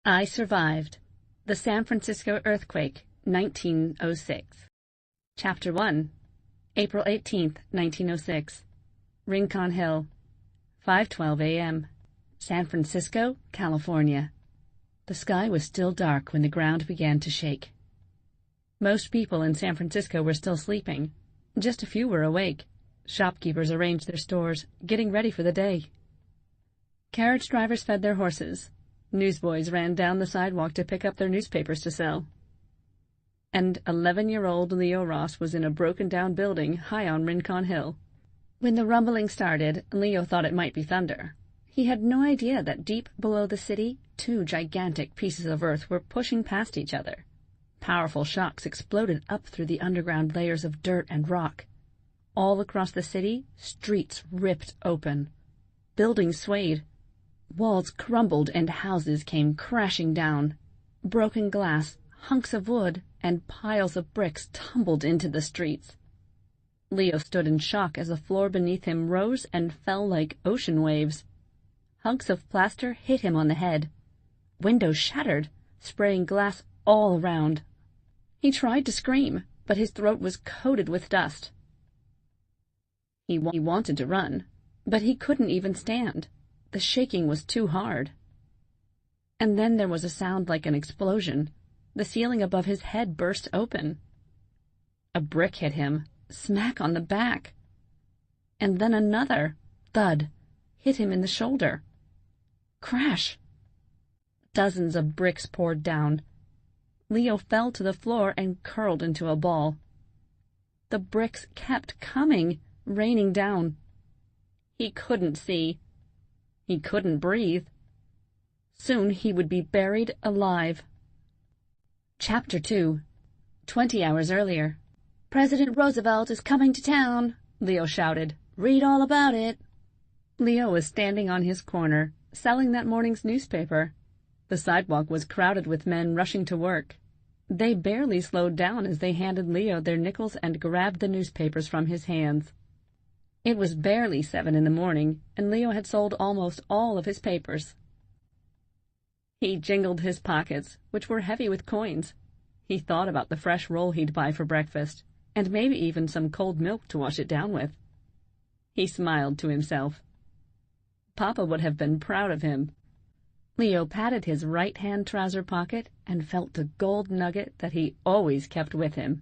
I Survived. The San Francisco Earthquake, 1906. Chapter 1. April 18, 1906. Rincon Hill. 5:12 a.m. San Francisco, California. The sky was still dark when the ground began to shake. Most people in San Francisco were still sleeping. Just a few were awake. Shopkeepers arranged their stores, getting ready for the day. Carriage drivers fed their horses. Newsboys ran down the sidewalk to pick up their newspapers to sell. And 11-year-old Leo Ross was in a broken-down building high on Rincon Hill. When the rumbling started, Leo thought it might be thunder. He had no idea that deep below the city, two gigantic pieces of earth were pushing past each other. Powerful shocks exploded up through the underground layers of dirt and rock. All across the city, streets ripped open. Buildings swayed. Walls crumbled and houses came crashing down. Broken glass, hunks of wood, and piles of bricks tumbled into the streets. Leo stood in shock as the floor beneath him rose and fell like ocean waves. Hunks of plaster hit him on the head. Windows shattered, spraying glass all around. He tried to scream, but his throat was coated with dust. He wanted to run, but he couldn't even stand. The shaking was too hard. And then there was a sound like an explosion. The ceiling above his head burst open. A brick hit him, smack on the back. And then another, thud, hit him in the shoulder. Crash! Dozens of bricks poured down. Leo fell to the floor and curled into a ball. The bricks kept coming, raining down. He couldn't see. He couldn't breathe. Soon he would be buried alive. Chapter 2. 20 hours earlier. "President Roosevelt is coming to town," Leo shouted. "Read all about it." Leo was standing on his corner, selling that morning's newspaper. The sidewalk was crowded with men rushing to work. They barely slowed down as they handed Leo their nickels and grabbed the newspapers from his hands. It was barely 7 in the morning, and Leo had sold almost all of his papers. He jingled his pockets, which were heavy with coins. He thought about the fresh roll he'd buy for breakfast, and maybe even some cold milk to wash it down with. He smiled to himself. Papa would have been proud of him. Leo patted his right-hand trouser pocket and felt the gold nugget that he always kept with him.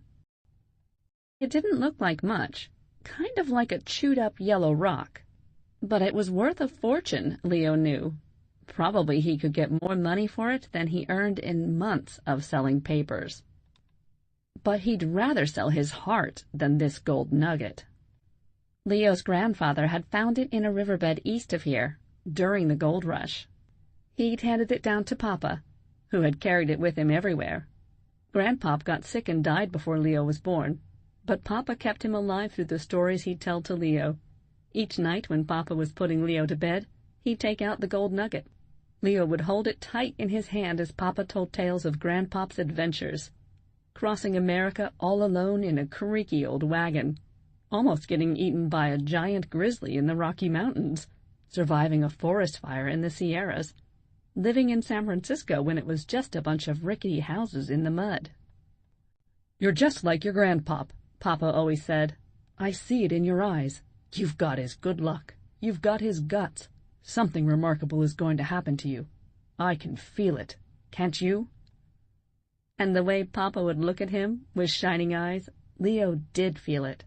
It didn't look like much. Kind of like a chewed-up yellow rock. But it was worth a fortune, Leo knew. Probably he could get more money for it than he earned in months of selling papers. But he'd rather sell his heart than this gold nugget. Leo's grandfather had found it in a riverbed east of here, during the gold rush. He'd handed it down to Papa, who had carried it with him everywhere. Grandpop got sick and died before Leo was born. But Papa kept him alive through the stories he'd tell to Leo. Each night when Papa was putting Leo to bed, he'd take out the gold nugget. Leo would hold it tight in his hand as Papa told tales of Grandpop's adventures. Crossing America all alone in a creaky old wagon. Almost getting eaten by a giant grizzly in the Rocky Mountains. Surviving a forest fire in the Sierras. Living in San Francisco when it was just a bunch of rickety houses in the mud. "You're just like your grandpop," Papa always said. "I see it in your eyes. You've got his good luck. You've got his guts. Something remarkable is going to happen to you. I can feel it. Can't you?" And the way Papa would look at him, with shining eyes, Leo did feel it.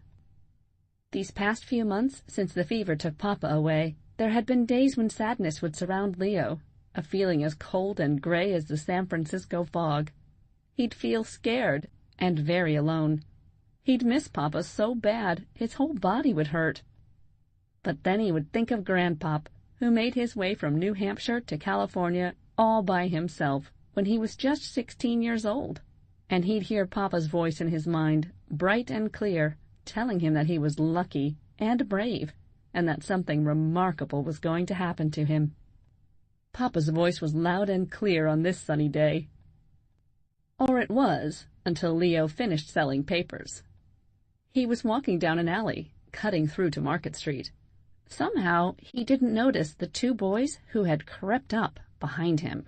These past few months, since the fever took Papa away, there had been days when sadness would surround Leo, a feeling as cold and gray as the San Francisco fog. He'd feel scared and very alone. He'd miss Papa so bad his whole body would hurt. But then he would think of Grandpop, who made his way from New Hampshire to California all by himself when he was just 16 years old. And he'd hear Papa's voice in his mind, bright and clear, telling him that he was lucky and brave, and that something remarkable was going to happen to him. Papa's voice was loud and clear on this sunny day. Or it was, until Leo finished selling papers. He was walking down an alley, cutting through to Market Street. Somehow he didn't notice the two boys who had crept up behind him.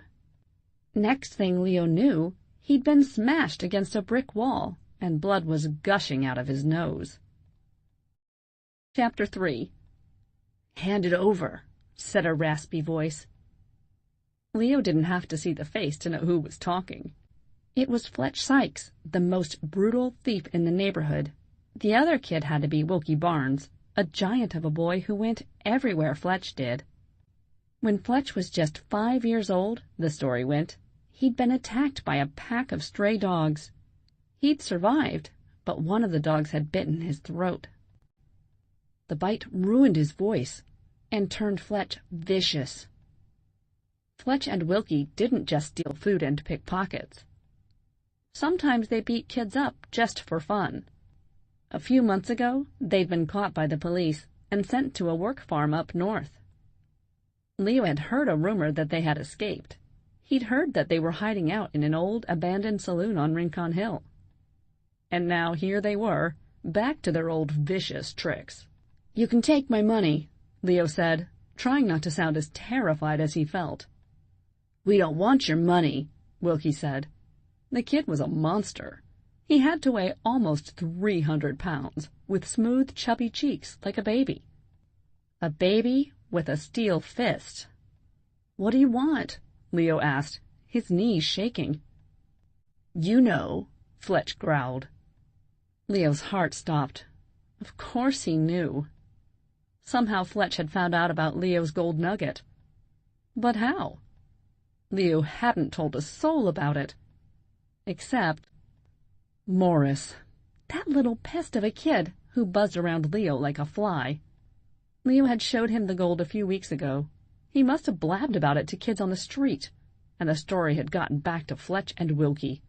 Next thing Leo knew, he'd been smashed against a brick wall, and blood was gushing out of his nose. Chapter 3. "Hand it over," said a raspy voice. Leo didn't have to see the face to know who was talking. It was Fletch Sykes, the most brutal thief in the neighborhood. The other kid had to be Wilkie Barnes, a giant of a boy who went everywhere Fletch did. When Fletch was just 5 years old, the story went, he'd been attacked by a pack of stray dogs. He'd survived, but one of the dogs had bitten his throat. The bite ruined his voice and turned Fletch vicious. Fletch and Wilkie didn't just steal food and pick pockets. Sometimes they beat kids up just for fun. A few months ago, they'd been caught by the police and sent to a work farm up north. Leo had heard a rumor that they had escaped. He'd heard that they were hiding out in an old, abandoned saloon on Rincon Hill. And now here they were, back to their old vicious tricks. "You can take my money," Leo said, trying not to sound as terrified as he felt. "We don't want your money," Wilkie said. The kid was a monster. He had to weigh almost 300 pounds, with smooth, chubby cheeks like a baby. A baby with a steel fist. "What do you want?" Leo asked, his knees shaking. "You know," Fletch growled. Leo's heart stopped. Of course he knew. Somehow Fletch had found out about Leo's gold nugget. But how? Leo hadn't told a soul about it. Except Morris, that little pest of a kid who buzzed around Leo like a fly. Leo had showed him the gold a few weeks ago. He must have blabbed about it to kids on the street, and the story had gotten back to Fletch and Wilkie.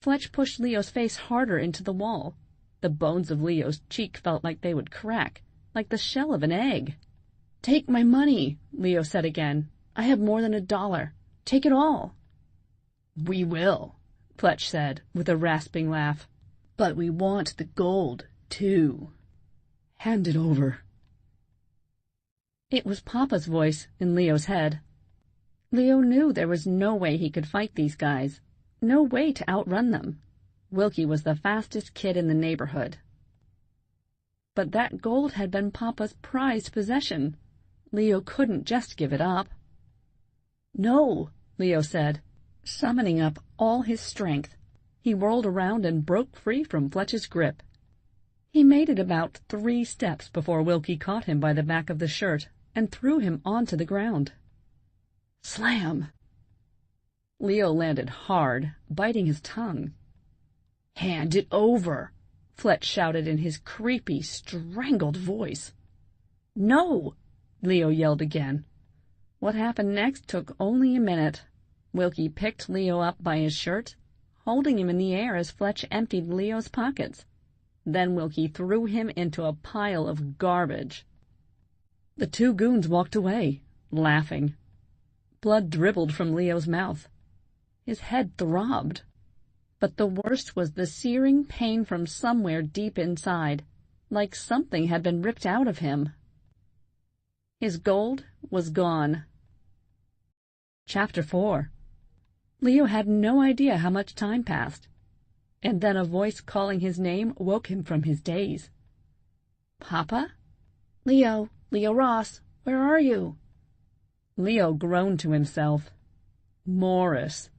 Fletch pushed Leo's face harder into the wall. The bones of Leo's cheek felt like they would crack, like the shell of an egg. "Take my money," Leo said again. "I have more than $1. Take it all." "We will," Fletch said, with a rasping laugh. "But we want the gold, too. Hand it over." It was Papa's voice in Leo's head. Leo knew there was no way he could fight these guys, no way to outrun them. Wilkie was the fastest kid in the neighborhood. But that gold had been Papa's prized possession. Leo couldn't just give it up. "No," Leo said, summoning up all his strength. He whirled around and broke free from Fletch's grip. He made it about 3 steps before Wilkie caught him by the back of the shirt and threw him onto the ground. Slam! Leo landed hard, biting his tongue. "Hand it over," Fletch shouted in his creepy, strangled voice. "No!" Leo yelled again. What happened next took only a minute. Wilkie picked Leo up by his shirt, holding him in the air as Fletch emptied Leo's pockets. Then Wilkie threw him into a pile of garbage. The 2 goons walked away, laughing. Blood dribbled from Leo's mouth. His head throbbed. But the worst was the searing pain from somewhere deep inside, like something had been ripped out of him. His gold was gone. Chapter 4. Leo had no idea how much time passed, and then a voice calling his name woke him from his daze. "Papa? Leo Ross, where are you?" Leo groaned to himself. Morris.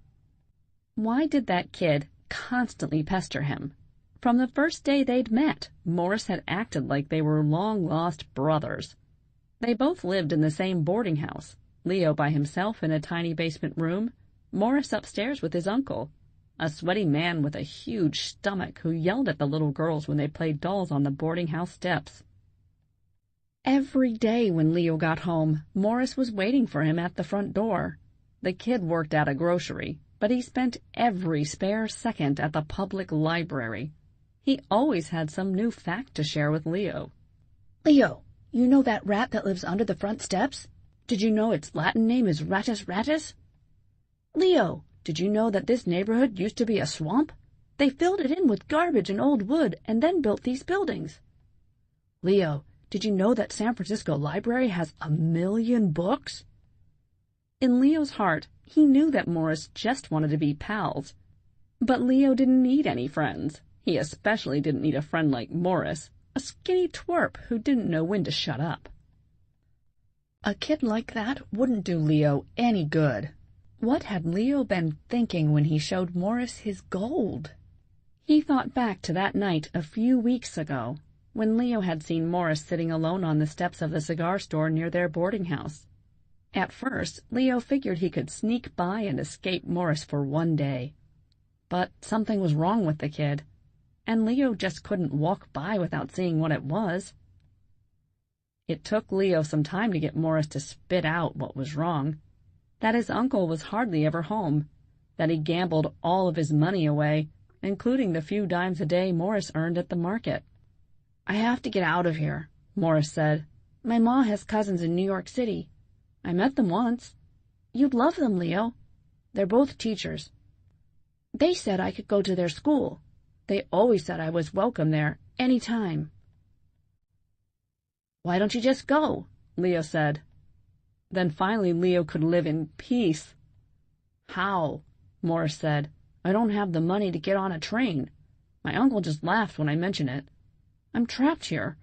Why did that kid constantly pester him? From the first day they'd met, Morris had acted like they were long-lost brothers. They both lived in the same boarding house, Leo by himself in a tiny basement room, Morris upstairs with his uncle, a sweaty man with a huge stomach who yelled at the little girls when they played dolls on the boarding house steps. Every day when Leo got home, Morris was waiting for him at the front door. The kid worked at a grocery, but he spent every spare second at the public library. He always had some new fact to share with Leo. "Leo, you know that rat that lives under the front steps? Did you know its Latin name is Rattus rattus? Leo, did you know that this neighborhood used to be a swamp? They filled it in with garbage and old wood and then built these buildings. Leo, did you know that San Francisco Library has 1 million books?" In Leo's heart, He knew that Morris just wanted to be pals. But Leo didn't need any friends. He especially didn't need a friend like Morris, a skinny twerp who didn't know when to shut up. A kid like that wouldn't do Leo any good. What had Leo been thinking when he showed Morris his gold? He thought back to that night a few weeks ago, when Leo had seen Morris sitting alone on the steps of the cigar store near their boarding house. At first, Leo figured he could sneak by and escape Morris for one day. But something was wrong with the kid, and Leo just couldn't walk by without seeing what it was. It took Leo some time to get Morris to spit out what was wrong. That his uncle was hardly ever home, that he gambled all of his money away, including the few dimes a day Morris earned at the market. "I have to get out of here," Morris said. "My ma has cousins in New York City. I met them once. You'd love them, Leo. They're both teachers. They said I could go to their school. They always said I was welcome there, any time." "Why don't you just go?" Leo said. Then finally Leo could live in peace. "How?" Morris said. "I don't have the money to get on a train. My uncle just laughed when I mentioned it. I'm trapped here."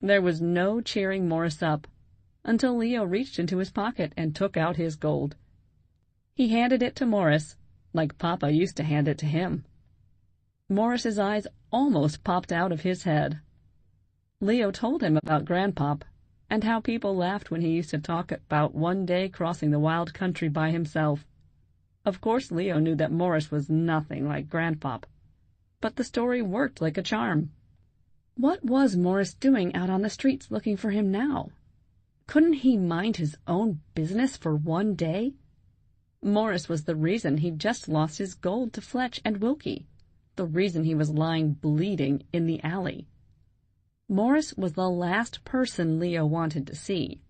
There was no cheering Morris up, until Leo reached into his pocket and took out his gold. He handed it to Morris, like Papa used to hand it to him. Morris's eyes almost popped out of his head. Leo told him about Grandpop, and how people laughed when he used to talk about one day crossing the wild country by himself. Of course Leo knew that Morris was nothing like Grandpop, but the story worked like a charm. What was Morris doing out on the streets looking for him now? Couldn't he mind his own business for one day? Morris was the reason he'd just lost his gold to Fletch and Wilkie, the reason he was lying bleeding in the alley. Morris was the last person Leo wanted to see.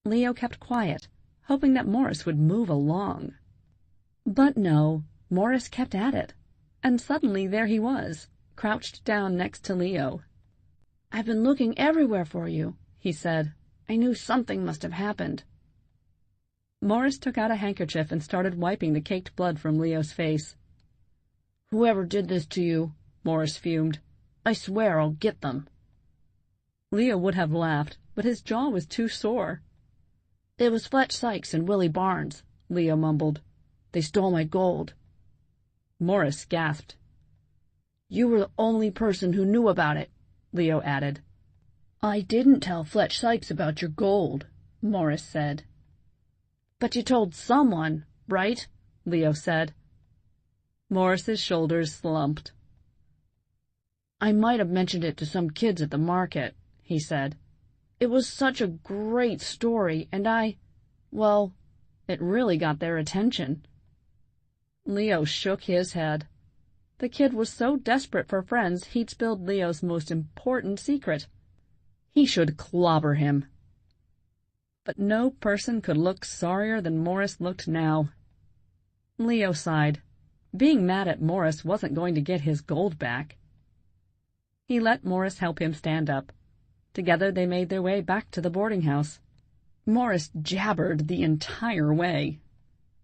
Leo kept quiet, hoping that Morris would move along. But no, Morris kept at it, and suddenly there he was, crouched down next to Leo. "I've been looking everywhere for you," he said. "I knew something must have happened." Morris took out a handkerchief and started wiping the caked blood from Leo's face. "Whoever did this to you," Morris fumed, "I swear I'll get them." Leo would have laughed, but his jaw was too sore. "It was Fletch Sykes and Willie Barnes," Leo mumbled. "They stole my gold." Morris gasped. "You were the only person who knew about it," Leo added. "I didn't tell Fletch Sykes about your gold," Morris said. "But you told someone, right?" Leo said. Morris's shoulders slumped. "I might have mentioned it to some kids at the market," he said. "It was such a great story, and well, it really got their attention." Leo shook his head. The kid was so desperate for friends he'd spilled Leo's most important secret. He should clobber him. But no person could look sorrier than Morris looked now. Leo sighed. Being mad at Morris wasn't going to get his gold back. He let Morris help him stand up. Together they made their way back to the boarding house. Morris jabbered the entire way.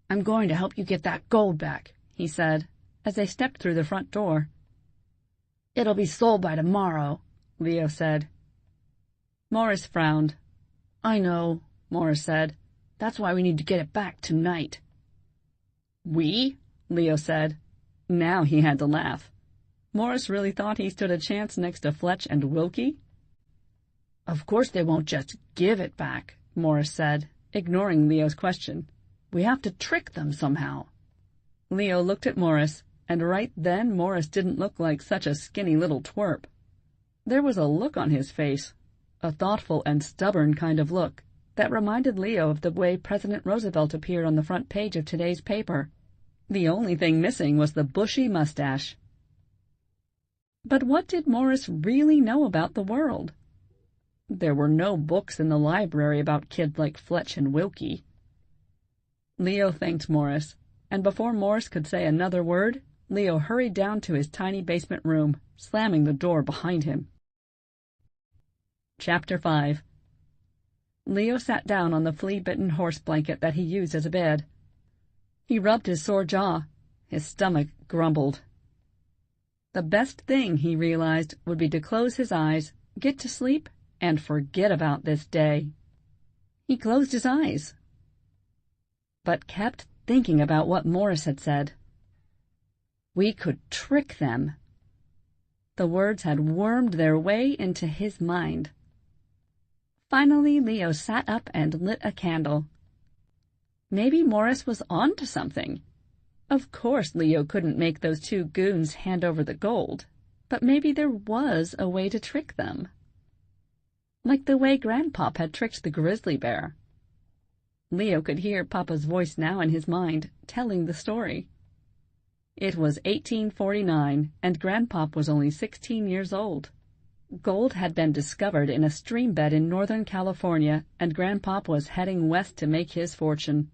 "I'm going to help you get that gold back," he said, as they stepped through the front door. "It'll be sold by tomorrow," Leo said. Morris frowned. "I know," Morris said. "That's why we need to get it back tonight." "We?" Leo said. Now he had to laugh. Morris really thought he stood a chance next to Fletch and Wilkie? "Of course they won't just give it back," Morris said, ignoring Leo's question. "We have to trick them somehow." Leo looked at Morris, and right then Morris didn't look like such a skinny little twerp. There was a look on his face, a thoughtful and stubborn kind of look, that reminded Leo of the way President Roosevelt appeared on the front page of today's paper. The only thing missing was the bushy mustache. But what did Morris really know about the world? There were no books in the library about kids like Fletch and Wilkie. Leo thanked Morris, and before Morris could say another word, Leo hurried down to his tiny basement room, slamming the door behind him. Chapter 5. Leo sat down on the flea-bitten horse blanket that he used as a bed. He rubbed his sore jaw. His stomach grumbled. The best thing, he realized, would be to close his eyes, get to sleep, and forget about this day. He closed his eyes, but kept thinking about what Morris had said. We could trick them. The words had wormed their way into his mind. Finally, Leo sat up and lit a candle. Maybe Morris was on to something. Of course, Leo couldn't make those two goons hand over the gold, but maybe there was a way to trick them. Like the way Grandpop had tricked the grizzly bear. Leo could hear Papa's voice now in his mind, telling the story. It was 1849, and Grandpop was only 16 years old. Gold had been discovered in a stream bed in Northern California, and Grandpop was heading west to make his fortune.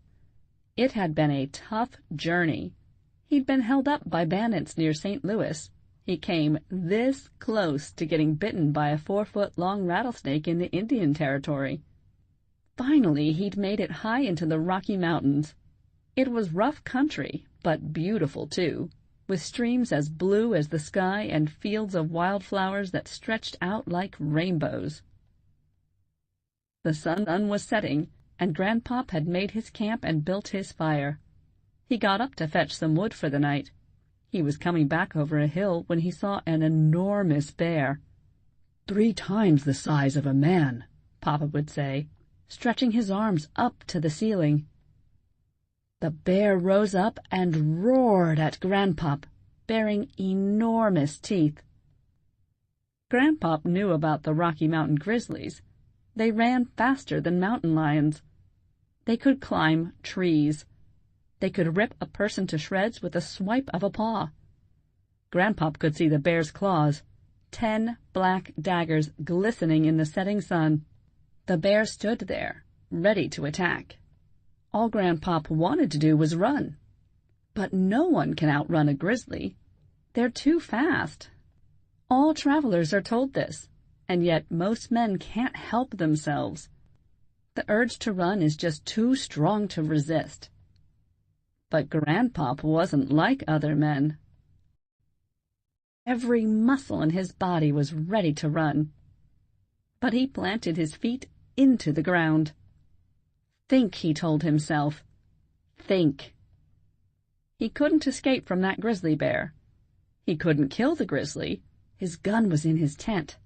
It had been a tough journey. He'd been held up by bandits near St. Louis. He came this close to getting bitten by a 4-foot-long rattlesnake in the Indian Territory. Finally, he'd made it high into the Rocky Mountains. It was rough country, but beautiful too, with streams as blue as the sky and fields of wildflowers that stretched out like rainbows. The sun was setting, and Grandpop had made his camp and built his fire. He got up to fetch some wood for the night. He was coming back over a hill when he saw an enormous bear. 3 times the size of a man, Papa would say, stretching his arms up to the ceiling. The bear rose up and roared at Grandpop, baring enormous teeth. Grandpop knew about the Rocky Mountain grizzlies. They ran faster than mountain lions. They could climb trees. They could rip a person to shreds with a swipe of a paw. Grandpop could see the bear's claws, 10 black daggers glistening in the setting sun. The bear stood there, ready to attack. All Grandpop wanted to do was run. But no one can outrun a grizzly. They're too fast. All travelers are told this, and yet most men can't help themselves. The urge to run is just too strong to resist. But Grandpop wasn't like other men. Every muscle in his body was ready to run. But he planted his feet into the ground. Think, he told himself. Think. He couldn't escape from that grizzly bear. He couldn't kill the grizzly. His gun was in his tent.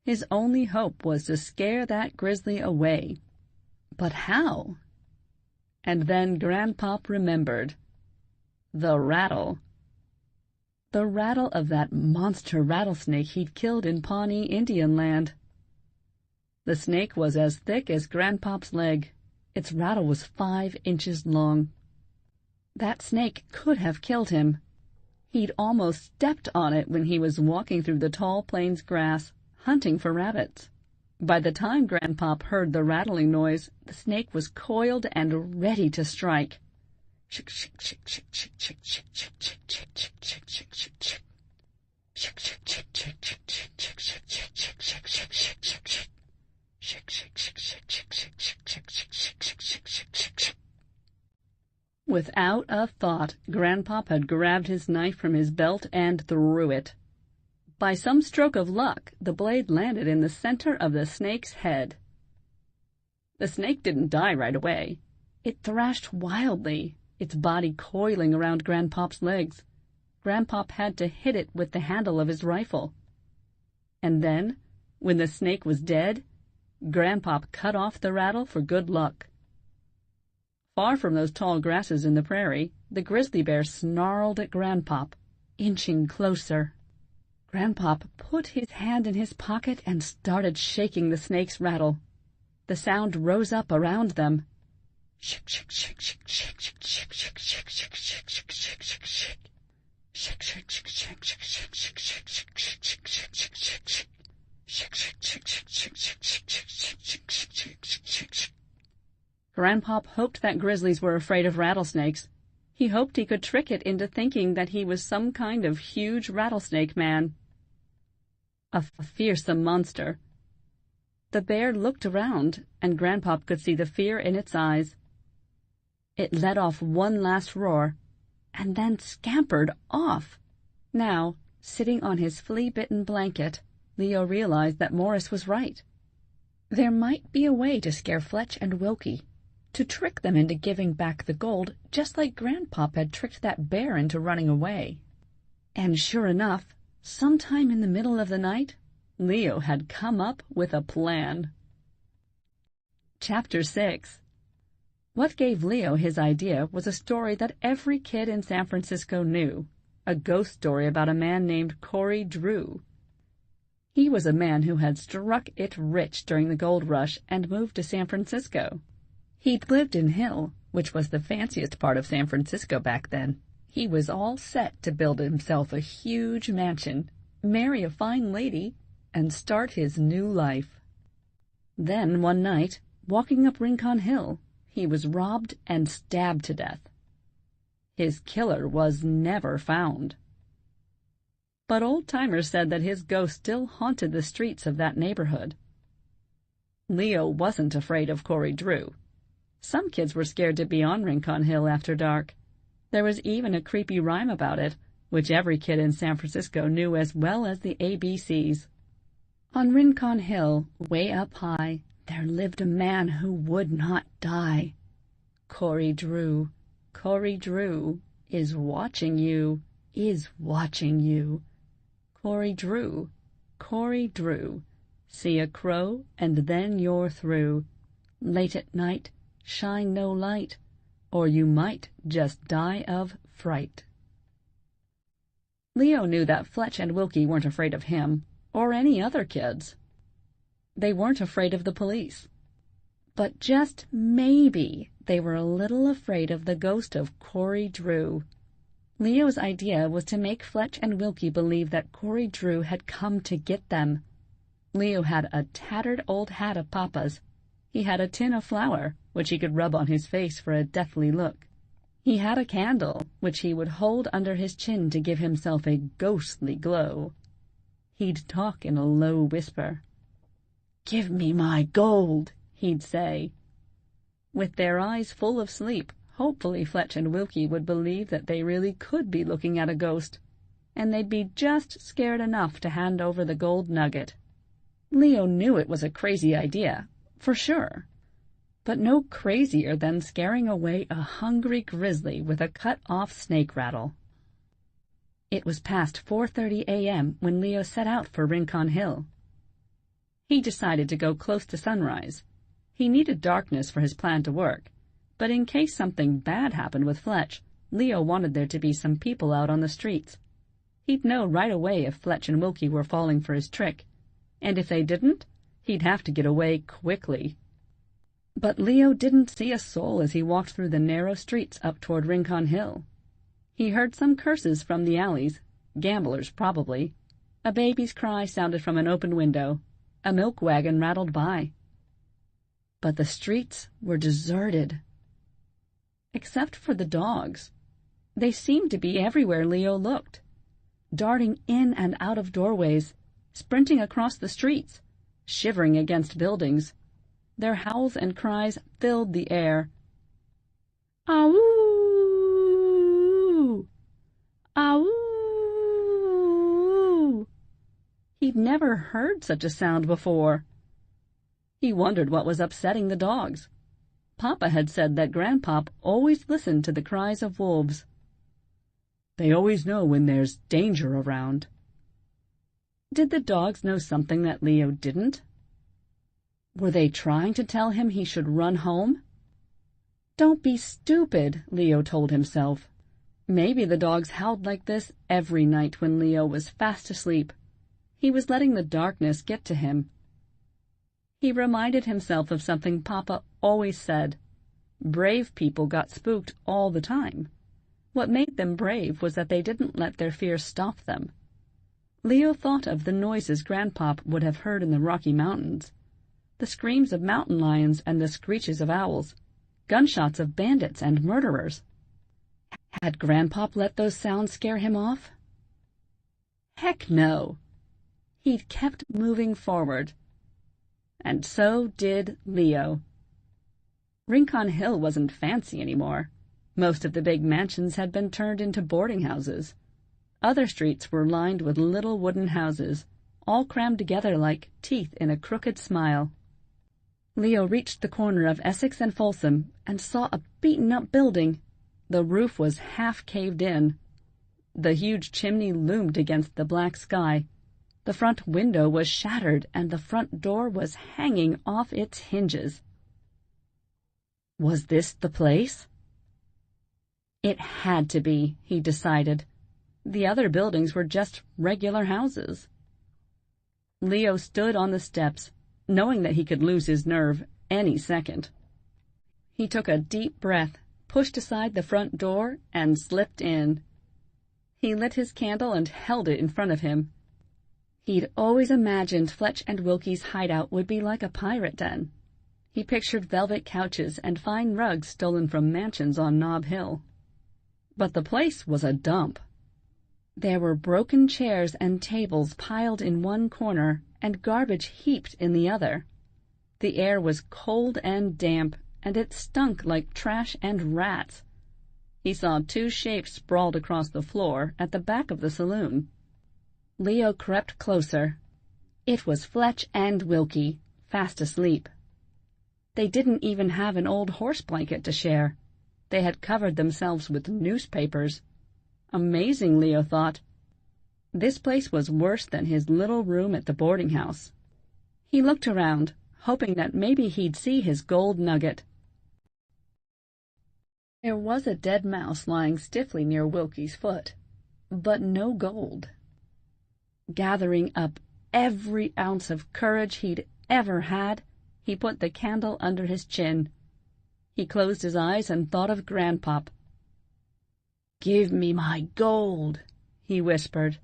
His only hope was to scare that grizzly away. But how? And then Grandpop remembered. The rattle. The rattle of that monster rattlesnake he'd killed in Pawnee Indian land. The snake was as thick as Grandpop's leg. Its rattle was 5 inches long. That snake could have killed him. He'd almost stepped on it when he was walking through the tall plains grass, hunting for rabbits. By the time Grandpop heard the rattling noise, the snake was coiled and ready to strike. Without a thought, Grandpop had grabbed his knife from his belt and threw it. By some stroke of luck, the blade landed in the center of the snake's head. The snake didn't die right away. It thrashed wildly, its body coiling around Grandpop's legs. Grandpop had to hit it with the handle of his rifle. And then, when the snake was dead, Grandpop cut off the rattle for good luck. Far from those tall grasses in the prairie, the grizzly bear snarled at Grandpop, inching closer. Grandpop put his hand in his pocket and started shaking the snake's rattle. The sound rose up around them. Grandpop hoped that grizzlies were afraid of rattlesnakes. He hoped he could trick it into thinking that he was some kind of huge rattlesnake man. A fearsome monster. The bear looked around, and Grandpop could see the fear in its eyes. It let off one last roar, and then scampered off. Now, sitting on his flea-bitten blanket, Leo realized that Morris was right. There might be a way to scare Fletch and Wilkie, to trick them into giving back the gold, just like Grandpop had tricked that bear into running away. And sure enough, sometime in the middle of the night, Leo had come up with a plan. Chapter 6. What gave Leo his idea was a story that every kid in San Francisco knew, a ghost story about a man named Corey Drew. He was a man who had struck it rich during the gold rush and moved to San Francisco. He'd lived in Hill, which was the fanciest part of San Francisco back then. He was all set to build himself a huge mansion, marry a fine lady, and start his new life. Then one night, walking up Rincon Hill, he was robbed and stabbed to death. His killer was never found. But old-timers said that his ghost still haunted the streets of that neighborhood. Leo wasn't afraid of Corey Drew. Some kids were scared to be on Rincon Hill after dark. There was even a creepy rhyme about it, which every kid in San Francisco knew as well as the ABCs. On Rincon Hill, way up high, there lived a man who would not die. Corey Drew, Corey Drew, is watching you, is watching you. Corey Drew, Corey Drew, see a crow and then you're through. Late at night, shine no light, or you might just die of fright. Leo knew that Fletch and Wilkie weren't afraid of him, or any other kids. They weren't afraid of the police. But just maybe they were a little afraid of the ghost of Corey Drew. Leo's idea was to make Fletch and Wilkie believe that Corey Drew had come to get them. Leo had a tattered old hat of Papa's. He had a tin of flour, which he could rub on his face for a deathly look. He had a candle, which he would hold under his chin to give himself a ghostly glow. He'd talk in a low whisper. "Give me my gold," he'd say. With their eyes full of sleep, hopefully Fletch and Wilkie would believe that they really could be looking at a ghost, and they'd be just scared enough to hand over the gold nugget. Leo knew it was a crazy idea, for sure, but no crazier than scaring away a hungry grizzly with a cut-off snake rattle. It was past 4:30 a.m. when Leo set out for Rincon Hill. He decided to go close to sunrise. He needed darkness for his plan to work, but in case something bad happened with Fletch, Leo wanted there to be some people out on the streets. He'd know right away if Fletch and Wilkie were falling for his trick, and if they didn't, he'd have to get away quickly. But Leo didn't see a soul as he walked through the narrow streets up toward Rincon Hill. He heard some curses from the alleys, gamblers probably. A baby's cry sounded from an open window. A milk wagon rattled by. But the streets were deserted. Except for the dogs. They seemed to be everywhere Leo looked, darting in and out of doorways, sprinting across the streets, shivering against buildings. Their howls and cries filled the air. "Ow! Ow!" He'd never heard such a sound before. He wondered what was upsetting the dogs. Papa had said that Grandpop always listened to the cries of wolves. They always know when there's danger around. Did the dogs know something that Leo didn't? Were they trying to tell him he should run home? Don't be stupid, Leo told himself. Maybe the dogs howled like this every night when Leo was fast asleep. He was letting the darkness get to him. He reminded himself of something Papa always said. Brave people got spooked all the time. What made them brave was that they didn't let their fear stop them. Leo thought of the noises Grandpop would have heard in the Rocky Mountains. The screams of mountain lions and the screeches of owls. Gunshots of bandits and murderers. Had Grandpop let those sounds scare him off? Heck no! He'd kept moving forward. and so did Leo. Rincon Hill wasn't fancy anymore. Most of the big mansions had been turned into boarding houses. Other streets were lined with little wooden houses, all crammed together like teeth in a crooked smile. Leo reached the corner of Essex and Folsom and saw a beaten-up building. The roof was half caved in. The huge chimney loomed against the black sky. The front window was shattered, and the front door was hanging off its hinges. Was this the place? It had to be, he decided. The other buildings were just regular houses. Leo stood on the steps, knowing that he could lose his nerve any second. He took a deep breath, pushed aside the front door, and slipped in. He lit his candle and held it in front of him. He'd always imagined Fletch and Wilkie's hideout would be like a pirate den. He pictured velvet couches and fine rugs stolen from mansions on Nob Hill. But the place was a dump. There were broken chairs and tables piled in one corner and garbage heaped in the other. The air was cold and damp, and it stunk like trash and rats. He saw two shapes sprawled across the floor at the back of the saloon. Leo crept closer. It was Fletch and Wilkie, fast asleep. They didn't even have an old horse blanket to share. They had covered themselves with newspapers. Amazing, Leo thought. This place was worse than his little room at the boarding house. He looked around, hoping that maybe he'd see his gold nugget. There was a dead mouse lying stiffly near Wilkie's foot, but no gold. Gathering up every ounce of courage he'd ever had, he put the candle under his chin. He closed his eyes and thought of Grandpop. "Give me my gold," he whispered.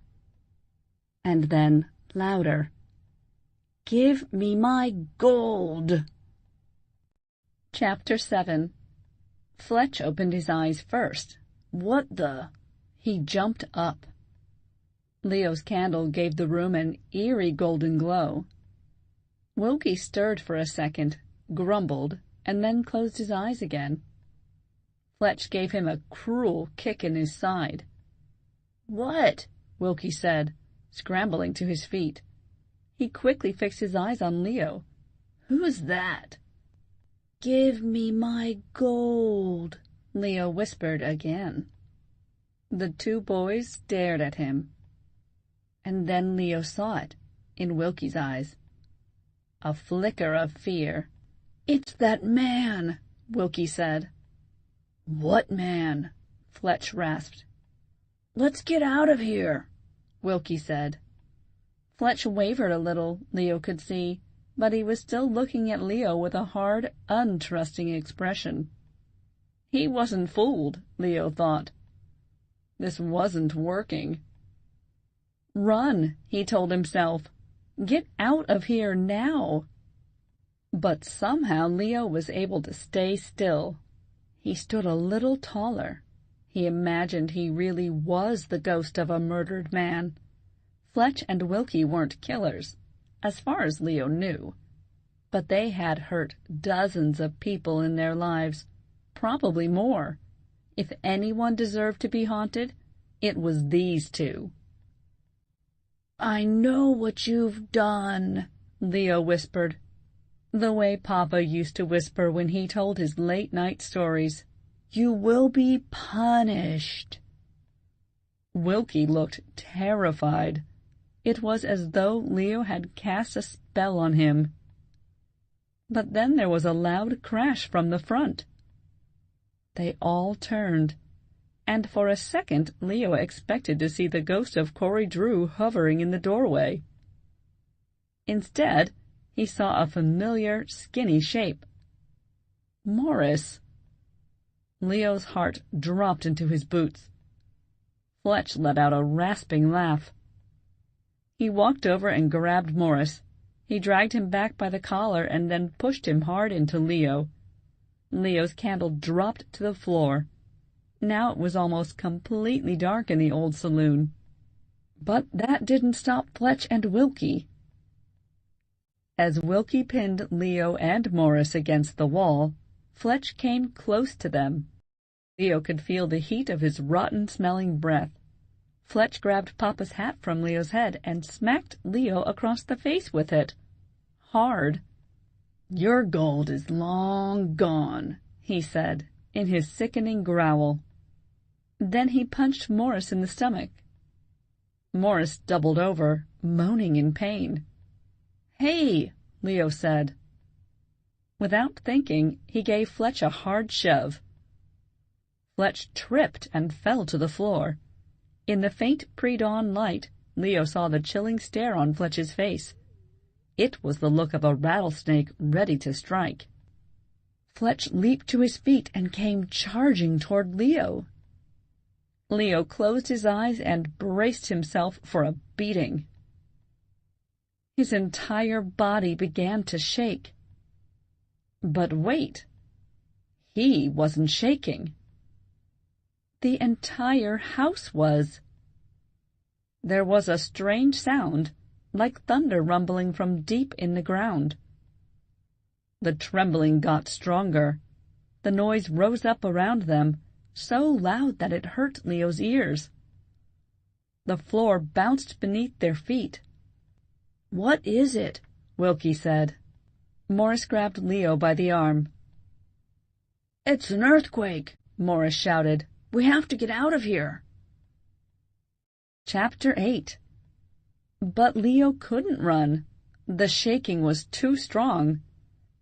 And then, louder, "Give me my gold." Chapter 7. Fletch opened his eyes first. What the? He jumped up. Leo's candle gave the room an eerie golden glow. Wilkie stirred for a second, grumbled, and then closed his eyes again. Fletch gave him a cruel kick in his side. "What?" Wilkie said, scrambling to his feet. He quickly fixed his eyes on Leo. "Who's that?" "Give me my gold," Leo whispered again. The two boys stared at him. And then Leo saw it, in Wilkie's eyes. A flicker of fear. "It's that man," Wilkie said. "What man?" Fletch rasped. "Let's get out of here," Wilkie said. Fletch wavered a little, Leo could see, but he was still looking at Leo with a hard, untrusting expression. He wasn't fooled, Leo thought. This wasn't working. "Run," he told himself. "Get out of here now." But somehow Leo was able to stay still. He stood a little taller. He imagined he really was the ghost of a murdered man. Fletch and Wilkie weren't killers, as far as Leo knew, but they had hurt dozens of people in their lives, probably more. If anyone deserved to be haunted, it was these two. "I know what you've done," Leo whispered, the way Papa used to whisper when he told his late-night stories. "You will be punished." Wilkie looked terrified. It was as though Leo had cast a spell on him. But then there was a loud crash from the front. They all turned, and for a second Leo expected to see the ghost of Corey Drew hovering in the doorway. Instead, he saw a familiar, skinny shape. Morris. Leo's heart dropped into his boots. Fletch let out a rasping laugh. He walked over and grabbed Morris. He dragged him back by the collar and then pushed him hard into Leo. Leo's candle dropped to the floor. Now it was almost completely dark in the old saloon. But that didn't stop Fletch and Wilkie. As Wilkie pinned Leo and Morris against the wall, Fletch came close to them. Leo could feel the heat of his rotten-smelling breath. Fletch grabbed Papa's hat from Leo's head and smacked Leo across the face with it. Hard. "Your gold is long gone," he said, in his sickening growl. Then he punched Morris in the stomach. Morris doubled over, moaning in pain. "Hey!" Leo said. Without thinking, he gave Fletch a hard shove. Fletch tripped and fell to the floor. In the faint pre-dawn light, Leo saw the chilling stare on Fletch's face. It was the look of a rattlesnake ready to strike. Fletch leaped to his feet and came charging toward Leo. Leo closed his eyes and braced himself for a beating. His entire body began to shake. But wait, he wasn't shaking. The entire house was. There was a strange sound, like thunder rumbling from deep in the ground. The trembling got stronger. The noise rose up around them, so loud that it hurt Leo's ears. The floor bounced beneath their feet. "What is it?" Wilkie said. Morris grabbed Leo by the arm. "It's an earthquake," Morris shouted. "We have to get out of here." Chapter 8. But Leo couldn't run. The shaking was too strong.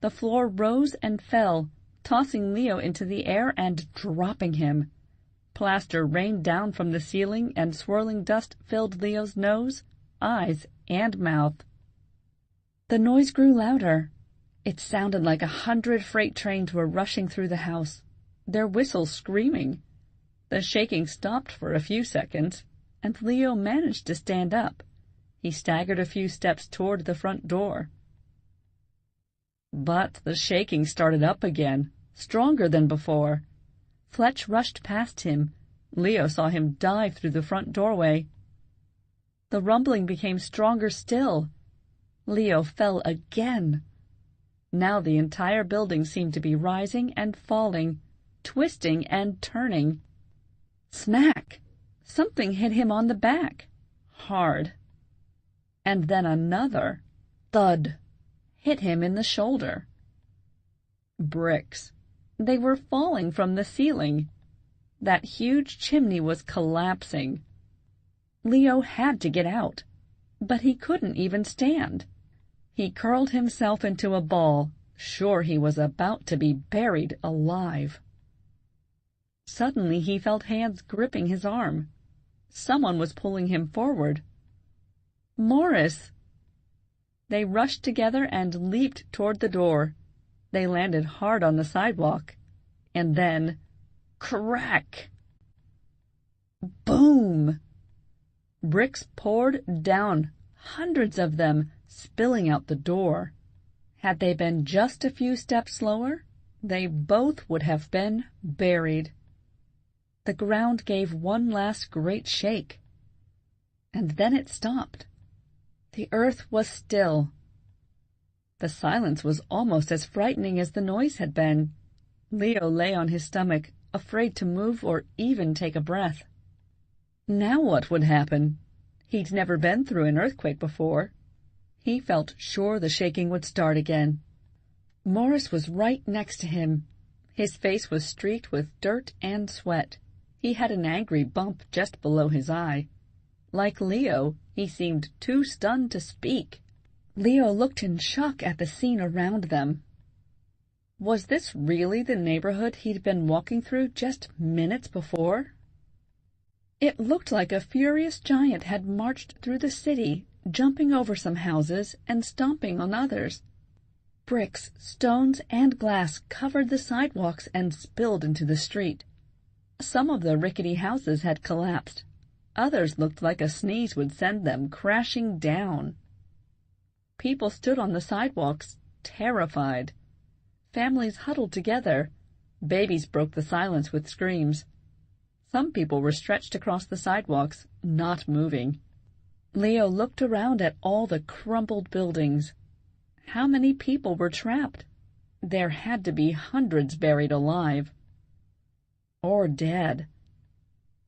The floor rose and fell, tossing Leo into the air and dropping him. Plaster rained down from the ceiling and swirling dust filled Leo's nose, eyes, and mouth. The noise grew louder. It sounded like 100 freight trains were rushing through the house, their whistles screaming. The shaking stopped for a few seconds, and Leo managed to stand up. He staggered a few steps toward the front door. But the shaking started up again, stronger than before. Fletch rushed past him. Leo saw him dive through the front doorway. The rumbling became stronger still. Leo fell again. Now the entire building seemed to be rising and falling, twisting and turning. Smack! Something hit him on the back, hard. And then another, thud, hit him in the shoulder. Bricks. They were falling from the ceiling. That huge chimney was collapsing. Leo had to get out, but he couldn't even stand. He curled himself into a ball, sure he was about to be buried alive. Suddenly he felt hands gripping his arm. Someone was pulling him forward. Morris! They rushed together and leaped toward the door. They landed hard on the sidewalk. And then, crack! Boom! Bricks poured down, hundreds of them, spilling out the door. Had they been just a few steps slower, they both would have been buried. The ground gave one last great shake. And then it stopped. The earth was still. The silence was almost as frightening as the noise had been. Leo lay on his stomach, afraid to move or even take a breath. Now what would happen? He'd never been through an earthquake before. He felt sure the shaking would start again. Morris was right next to him. His face was streaked with dirt and sweat. He had an angry bump just below his eye. Like Leo, he seemed too stunned to speak. Leo looked in shock at the scene around them. Was this really the neighborhood he'd been walking through just minutes before? It looked like a furious giant had marched through the city, jumping over some houses and stomping on others. Bricks, stones, and glass covered the sidewalks and spilled into the street. Some of the rickety houses had collapsed. Others looked like a sneeze would send them crashing down. People stood on the sidewalks, terrified. Families huddled together. Babies broke the silence with screams. Some people were stretched across the sidewalks, not moving. Leo looked around at all the crumpled buildings. How many people were trapped? There had to be hundreds buried alive. Or dead.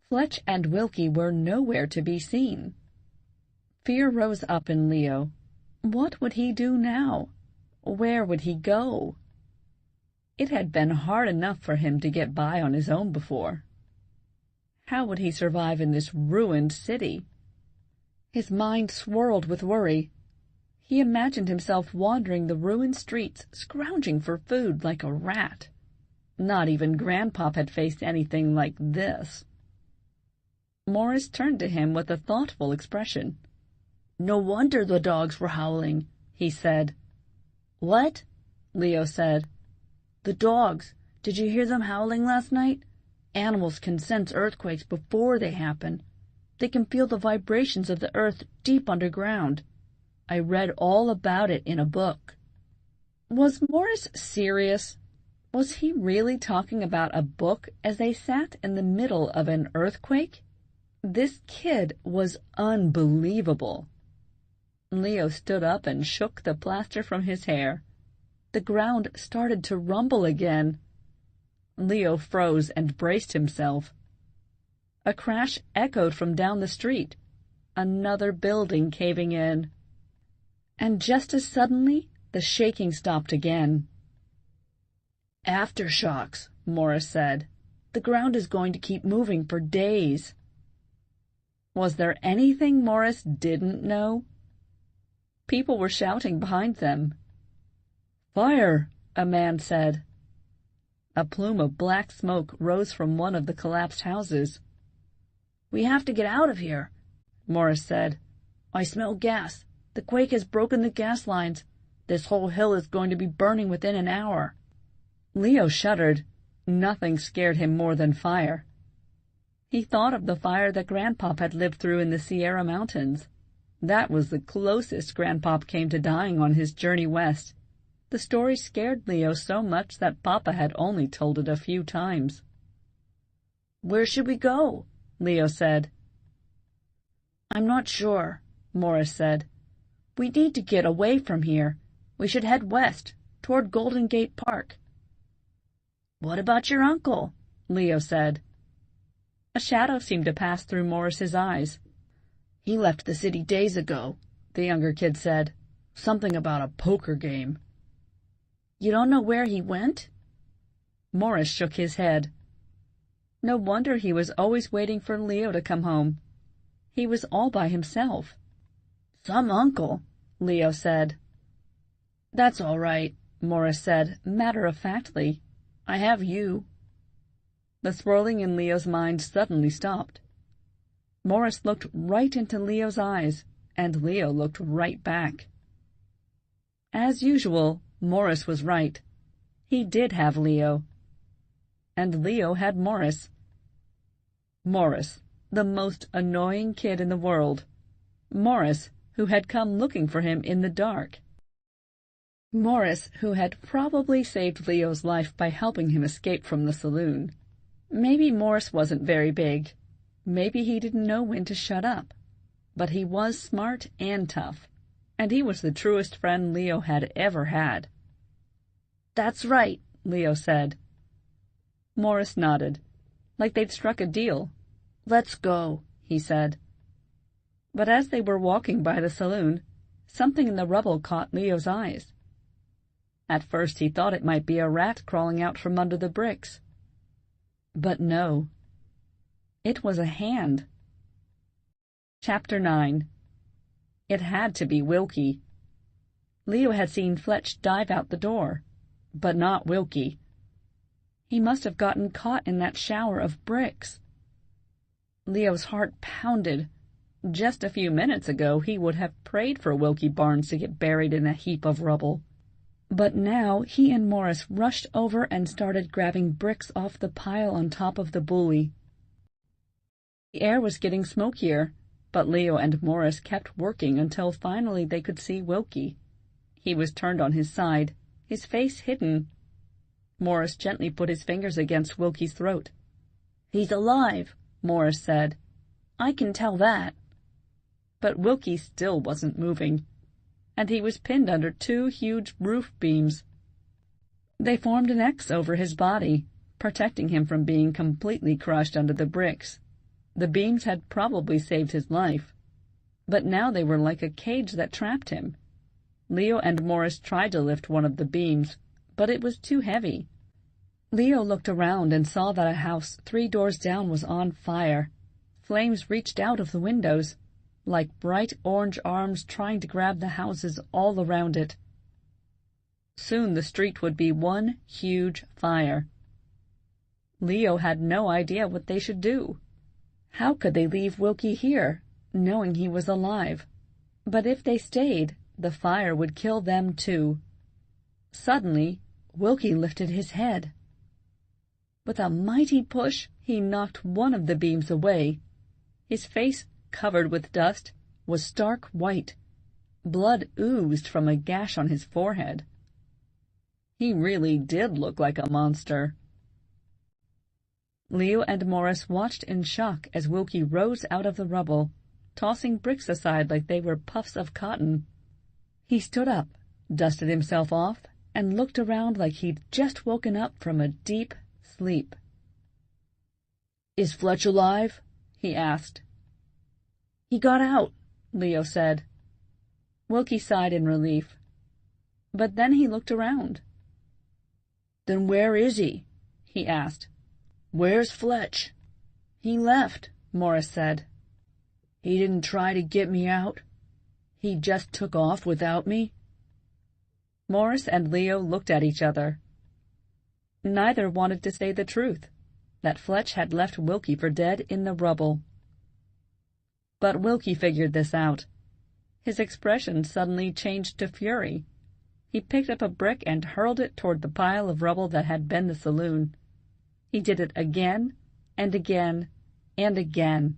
Fletch and Wilkie were nowhere to be seen. Fear rose up in Leo. What would he do now? Where would he go? It had been hard enough for him to get by on his own before. How would he survive in this ruined city? His mind swirled with worry. He imagined himself wandering the ruined streets, scrounging for food like a rat. Not even Grandpop had faced anything like this. Morris turned to him with a thoughtful expression. "No wonder the dogs were howling," he said. "What?" Leo said. "The dogs. Did you hear them howling last night? Animals can sense earthquakes before they happen. They can feel the vibrations of the earth deep underground. I read all about it in a book." Was Morris serious? Was he really talking about a book as they sat in the middle of an earthquake? This kid was unbelievable. Leo stood up and shook the plaster from his hair. The ground started to rumble again. Leo froze and braced himself. A crash echoed from down the street, another building caving in. And just as suddenly, the shaking stopped again. "Aftershocks," Morris said. "The ground is going to keep moving for days." Was there anything Morris didn't know? People were shouting behind them. "Fire!" a man said. A plume of black smoke rose from one of the collapsed houses. "We have to get out of here," Morris said. "I smell gas. The quake has broken the gas lines. This whole hill is going to be burning within an hour." Leo shuddered. Nothing scared him more than fire. He thought of the fire that Grandpop had lived through in the Sierra Mountains. That was the closest Grandpop came to dying on his journey west. The story scared Leo so much that Papa had only told it a few times. "Where should we go?" Leo said. "I'm not sure," Morris said. "We need to get away from here. We should head west, toward Golden Gate Park." "What about your uncle?" Leo said. A shadow seemed to pass through Morris's eyes. "He left the city days ago," the younger kid said. "Something about a poker game." "You don't know where he went?" Morris shook his head. No wonder he was always waiting for Leo to come home. He was all by himself. "Some uncle," Leo said. "That's all right," Morris said, matter-of-factly. "I have you." The swirling in Leo's mind suddenly stopped. Morris looked right into Leo's eyes, and Leo looked right back. As usual, Morris was right. He did have Leo. And Leo had Morris. Morris, the most annoying kid in the world. Morris, who had come looking for him in the dark. Morris, who had probably saved Leo's life by helping him escape from the saloon. Maybe Morris wasn't very big. Maybe he didn't know when to shut up. But he was smart and tough, and he was the truest friend Leo had ever had. "That's right," Leo said. Morris nodded, like they'd struck a deal. "Let's go," he said. But as they were walking by the saloon, something in the rubble caught Leo's eyes. At first he thought it might be a rat crawling out from under the bricks. But no. It was a hand. Chapter 9. It had to be Wilkie. Leo had seen Fletch dive out the door, but not Wilkie. He must have gotten caught in that shower of bricks. Leo's heart pounded. Just a few minutes ago he would have prayed for Wilkie Barnes to get buried in a heap of rubble. But now he and Morris rushed over and started grabbing bricks off the pile on top of the bully. The air was getting smokier, but Leo and Morris kept working until finally they could see Wilkie. He was turned on his side, his face hidden. Morris gently put his fingers against Wilkie's throat. "He's alive," Morris said. "I can tell that." But Wilkie still wasn't moving. and he was pinned under 2 huge roof beams. They formed an X over his body, protecting him from being completely crushed under the bricks. The beams had probably saved his life, but now they were like a cage that trapped him. Leo and Morris tried to lift one of the beams, but it was too heavy. Leo looked around and saw that a house 3 doors down was on fire. Flames reached out of the windows, like bright orange arms trying to grab the houses all around it. Soon the street would be one huge fire. Leo had no idea what they should do. How could they leave Wilkie here, knowing he was alive? But if they stayed, the fire would kill them too. Suddenly, Wilkie lifted his head. With a mighty push, he knocked one of the beams away. His face, covered with dust, was stark white. Blood oozed from a gash on his forehead. He really did look like a monster. Leo and Morris watched in shock as Wilkie rose out of the rubble, tossing bricks aside like they were puffs of cotton. He stood up, dusted himself off, and looked around like he'd just woken up from a deep sleep. "Is Fletch alive?" he asked. "He got out," Leo said. Wilkie sighed in relief. But then he looked around. "Then where is he?" he asked. "Where's Fletch?" "He left," Morris said. "He didn't try to get me out? He just took off without me?" Morris and Leo looked at each other. Neither wanted to say the truth, that Fletch had left Wilkie for dead in the rubble. But Wilkie figured this out. His expression suddenly changed to fury. He picked up a brick and hurled it toward the pile of rubble that had been the saloon. He did it again and again and again.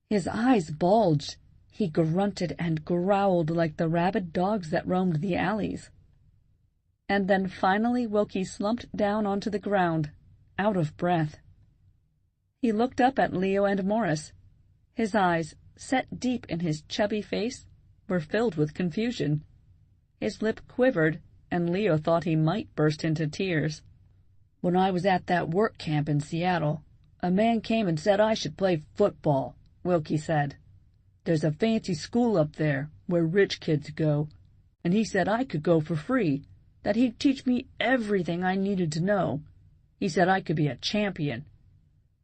His eyes bulged. He grunted and growled like the rabid dogs that roamed the alleys. And then finally Wilkie slumped down onto the ground, out of breath. He looked up at Leo and Morris. His eyes, set deep in his chubby face, were filled with confusion. His lip quivered, and Leo thought he might burst into tears. "When I was at that work camp in Seattle, a man came and said I should play football," Wilkie said. "There's a fancy school up there where rich kids go, and he said I could go for free, that he'd teach me everything I needed to know. He said I could be a champion.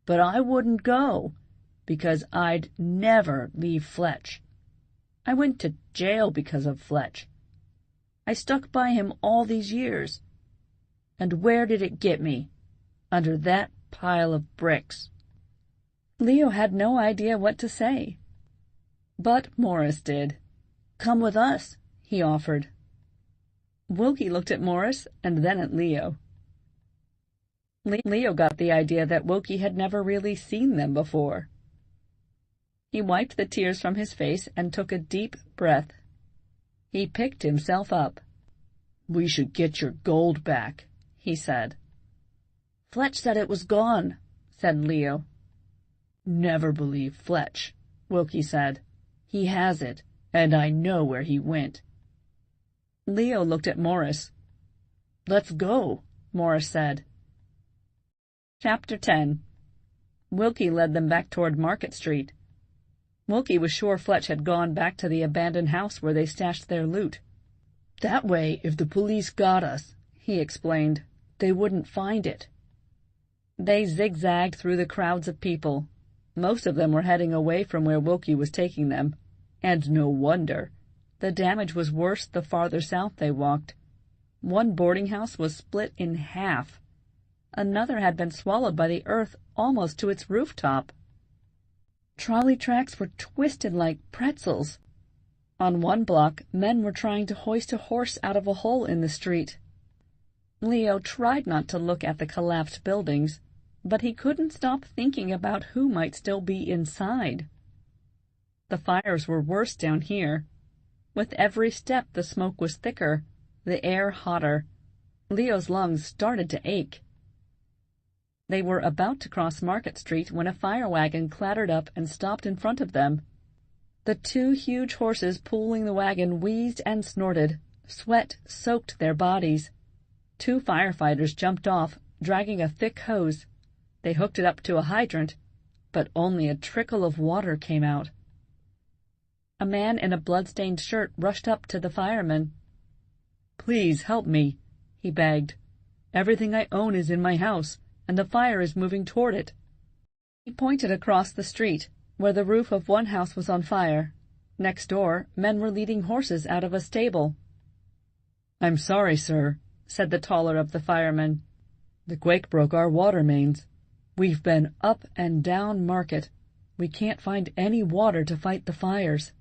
But I wouldn't go, because I'd never leave Fletch. I went to jail because of Fletch. I stuck by him all these years. And where did it get me? Under that pile of bricks." Leo had no idea what to say. But Morris did. "Come with us," he offered. Wilkie looked at Morris and then at Leo. Leo got the idea that Wilkie had never really seen them before. He wiped the tears from his face and took a deep breath. He picked himself up. "We should get your gold back," he said. "Fletch said it was gone," said Leo. "Never believe Fletch," Wilkie said. "He has it, and I know where he went." Leo looked at Morris. "Let's go," Morris said. Chapter 10. Wilkie led them back toward Market Street. Wilkie was sure Fletch had gone back to the abandoned house where they stashed their loot. "That way, if the police got us," he explained, "they wouldn't find it." They zigzagged through the crowds of people. Most of them were heading away from where Wilkie was taking them. And no wonder. The damage was worse the farther south they walked. One boarding house was split in half. Another had been swallowed by the earth almost to its rooftop. Trolley tracks were twisted like pretzels. On one block, men were trying to hoist a horse out of a hole in the street. Leo tried not to look at the collapsed buildings, but he couldn't stop thinking about who might still be inside. The fires were worse down here. With every step the smoke was thicker, the air hotter. Leo's lungs started to ache. They were about to cross Market Street when a fire wagon clattered up and stopped in front of them. The two huge horses pulling the wagon wheezed and snorted. Sweat soaked their bodies. Two firefighters jumped off, dragging a thick hose. They hooked it up to a hydrant, but only a trickle of water came out. A man in a blood-stained shirt rushed up to the fireman. "Please help me," he begged. "Everything I own is in my house, and the fire is moving toward it." He pointed across the street, where the roof of one house was on fire. Next door, men were leading horses out of a stable. "I'm sorry, sir," said the taller of the firemen. "The quake broke our water mains. We've been up and down Market. We can't find any water to fight the fires."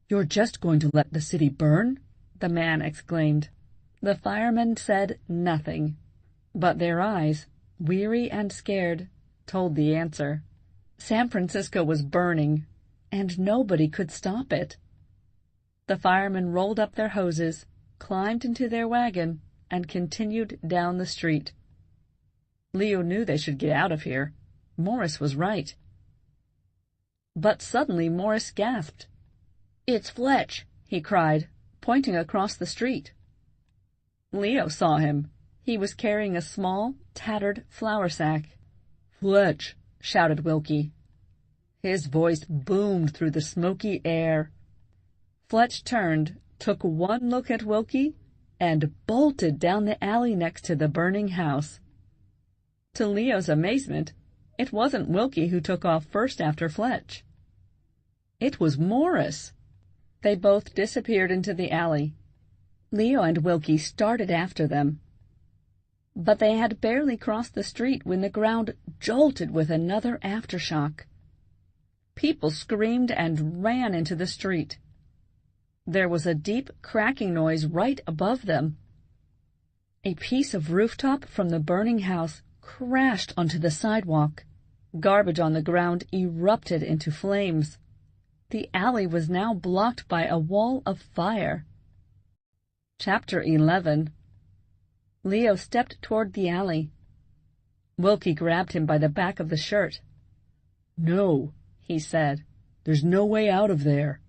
"You're just going to let the city burn?" the man exclaimed. The firemen said nothing, but their eyes, weary and scared, told the answer. San Francisco was burning, and nobody could stop it. The firemen rolled up their hoses, climbed into their wagon, and continued down the street. Leo knew they should get out of here. Morris was right. But suddenly Morris gasped. "It's Fletch," he cried, pointing across the street. Leo saw him. He was carrying a small, tattered flour sack. "Fletch!" shouted Wilkie. His voice boomed through the smoky air. Fletch turned, took one look at Wilkie, and bolted down the alley next to the burning house. To Leo's amazement, it wasn't Wilkie who took off first after Fletch. It was Morris. They both disappeared into the alley. Leo and Wilkie started after them. But they had barely crossed the street when the ground jolted with another aftershock. People screamed and ran into the street. There was a deep cracking noise right above them. A piece of rooftop from the burning house crashed onto the sidewalk. Garbage on the ground erupted into flames. The alley was now blocked by a wall of fire. Chapter 11. Leo stepped toward the alley. Wilkie grabbed him by the back of the shirt. "No," he said. "There's no way out of there."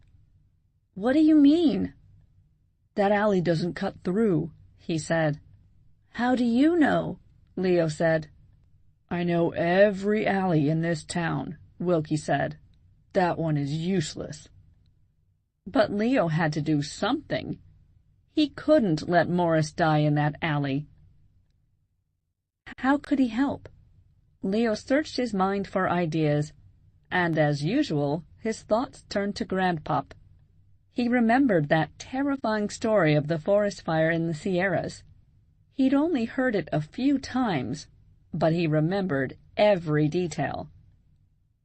"What do you mean?" "That alley doesn't cut through," he said. "How do you know?" Leo said. "I know every alley in this town," Wilkie said. "That one is useless." But Leo had to do something. He couldn't let Morris die in that alley. How could he help? Leo searched his mind for ideas, and as usual, his thoughts turned to Grandpop. He remembered that terrifying story of the forest fire in the Sierras. He'd only heard it a few times, but he remembered every detail.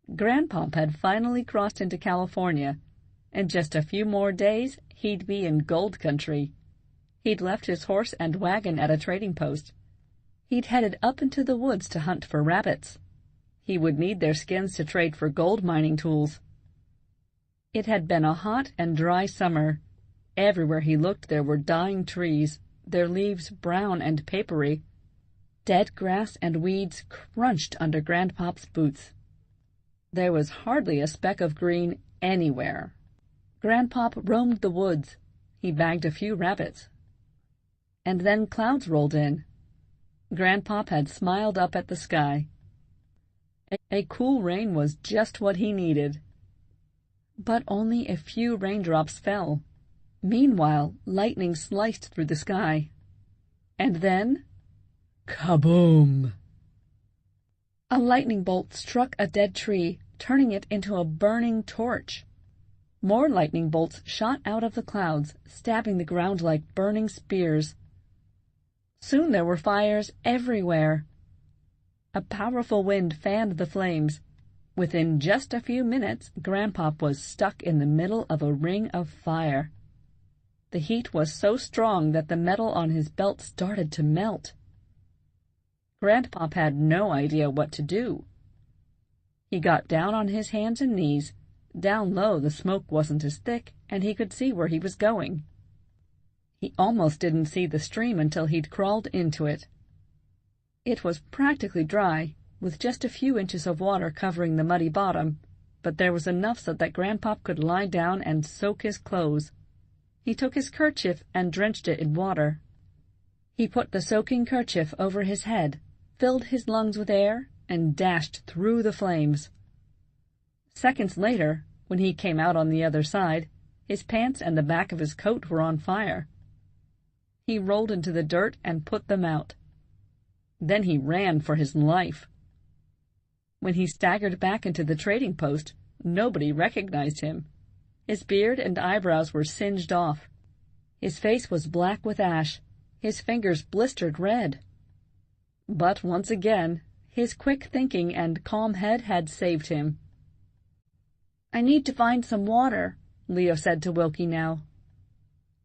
Grandpop had finally crossed into California. In just a few more days, he'd be in gold country. He'd left his horse and wagon at a trading post. He'd headed up into the woods to hunt for rabbits. He would need their skins to trade for gold mining tools. It had been a hot and dry summer. Everywhere he looked there were dying trees, their leaves brown and papery. Dead grass and weeds crunched under Grandpop's boots. There was hardly a speck of green anywhere. Grandpop roamed the woods. He bagged a few rabbits. And then clouds rolled in. Grandpop had smiled up at the sky. A cool rain was just what he needed. But only a few raindrops fell. Meanwhile, lightning sliced through the sky. And then, kaboom! A lightning bolt struck a dead tree, turning it into a burning torch. More lightning bolts shot out of the clouds, stabbing the ground like burning spears. Soon there were fires everywhere. A powerful wind fanned the flames. Within just a few minutes, Grandpop was stuck in the middle of a ring of fire. The heat was so strong that the metal on his belt started to melt. Grandpop had no idea what to do. He got down on his hands and knees. Down low the smoke wasn't as thick, and he could see where he was going. He almost didn't see the stream until he'd crawled into it. It was practically dry, with just a few inches of water covering the muddy bottom, but there was enough so that Grandpop could lie down and soak his clothes. He took his kerchief and drenched it in water. He put the soaking kerchief over his head, filled his lungs with air, and dashed through the flames. Seconds later, when he came out on the other side, his pants and the back of his coat were on fire. He rolled into the dirt and put them out. Then he ran for his life. When he staggered back into the trading post, nobody recognized him. His beard and eyebrows were singed off. His face was black with ash, his fingers blistered red. But once again, his quick thinking and calm head had saved him. "I need to find some water," Leo said to Wilkie now.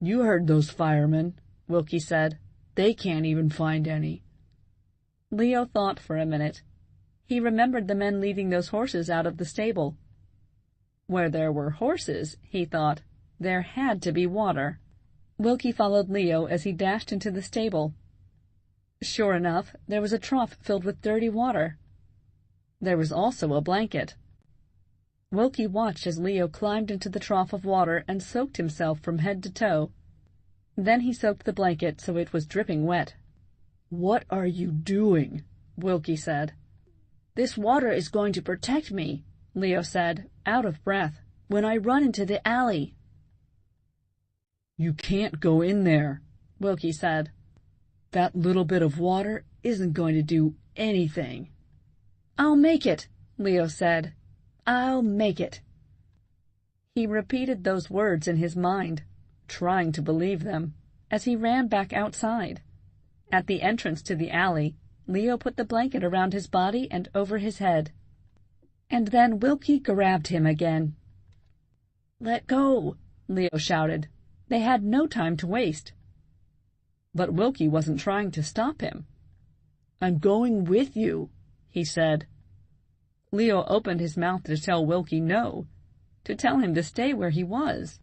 "You heard those firemen," Wilkie said. "They can't even find any." Leo thought for a minute. He remembered the men leading those horses out of the stable. Where there were horses, he thought, there had to be water. Wilkie followed Leo as he dashed into the stable. Sure enough, there was a trough filled with dirty water. There was also a blanket. Wilkie watched as Leo climbed into the trough of water and soaked himself from head to toe. Then he soaked the blanket so it was dripping wet. "What are you doing?" Wilkie said. "This water is going to protect me," Leo said, out of breath, "when I run into the alley." "You can't go in there," Wilkie said. "That little bit of water isn't going to do anything." "I'll make it," Leo said. "I'll make it." He repeated those words in his mind, trying to believe them, as he ran back outside. At the entrance to the alley, Leo put the blanket around his body and over his head. And then Wilkie grabbed him again. "Let go," Leo shouted. They had no time to waste. But Wilkie wasn't trying to stop him. "I'm going with you," he said. Leo opened his mouth to tell Wilkie no, to tell him to stay where he was.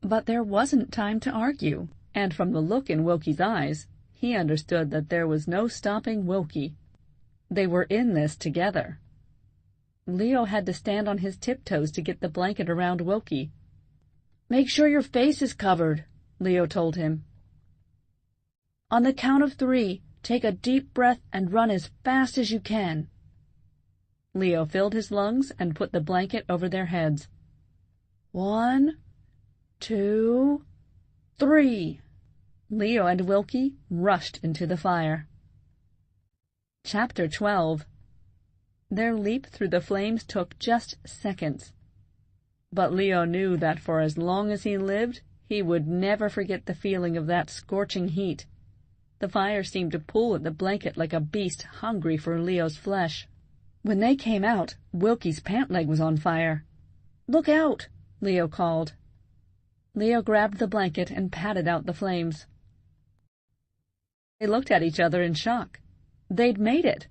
But there wasn't time to argue, and from the look in Wilkie's eyes, he understood that there was no stopping Wilkie. They were in this together. Leo had to stand on his tiptoes to get the blanket around Wilkie. "Make sure your face is covered," Leo told him. "On the count of 3, take a deep breath and run as fast as you can." Leo filled his lungs and put the blanket over their heads. 1, 2, 3. Leo and Wilkie rushed into the fire. Chapter 12. Their leap through the flames took just seconds. But Leo knew that for as long as he lived, he would never forget the feeling of that scorching heat. The fire seemed to pull at the blanket like a beast hungry for Leo's flesh. When they came out, Wilkie's pant leg was on fire. "Look out!" Leo called. Leo grabbed the blanket and patted out the flames. They looked at each other in shock. They'd made it.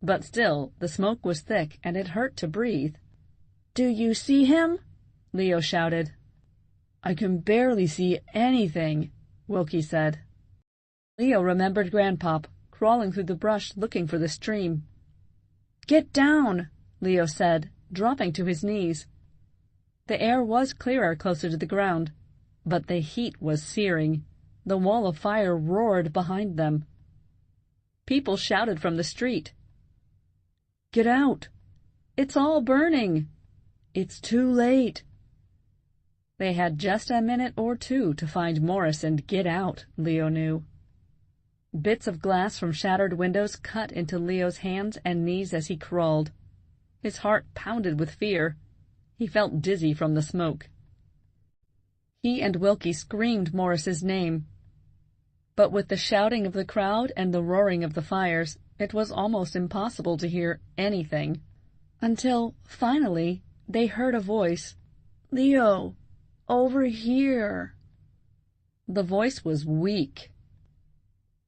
But still, the smoke was thick and it hurt to breathe. "Do you see him?" Leo shouted. "I can barely see anything," Wilkie said. Leo remembered Grandpop, crawling through the brush looking for the stream. "Get down," Leo said, dropping to his knees. The air was clearer closer to the ground, but the heat was searing. The wall of fire roared behind them. People shouted from the street. "Get out! It's all burning! It's too late!" They had just a minute or two to find Morris and get out, Leo knew. Bits of glass from shattered windows cut into Leo's hands and knees as he crawled. His heart pounded with fear. He felt dizzy from the smoke. He and Wilkie screamed Morris's name. But with the shouting of the crowd and the roaring of the fires, it was almost impossible to hear anything. Until, finally, they heard a voice. "Leo, over here." The voice was weak.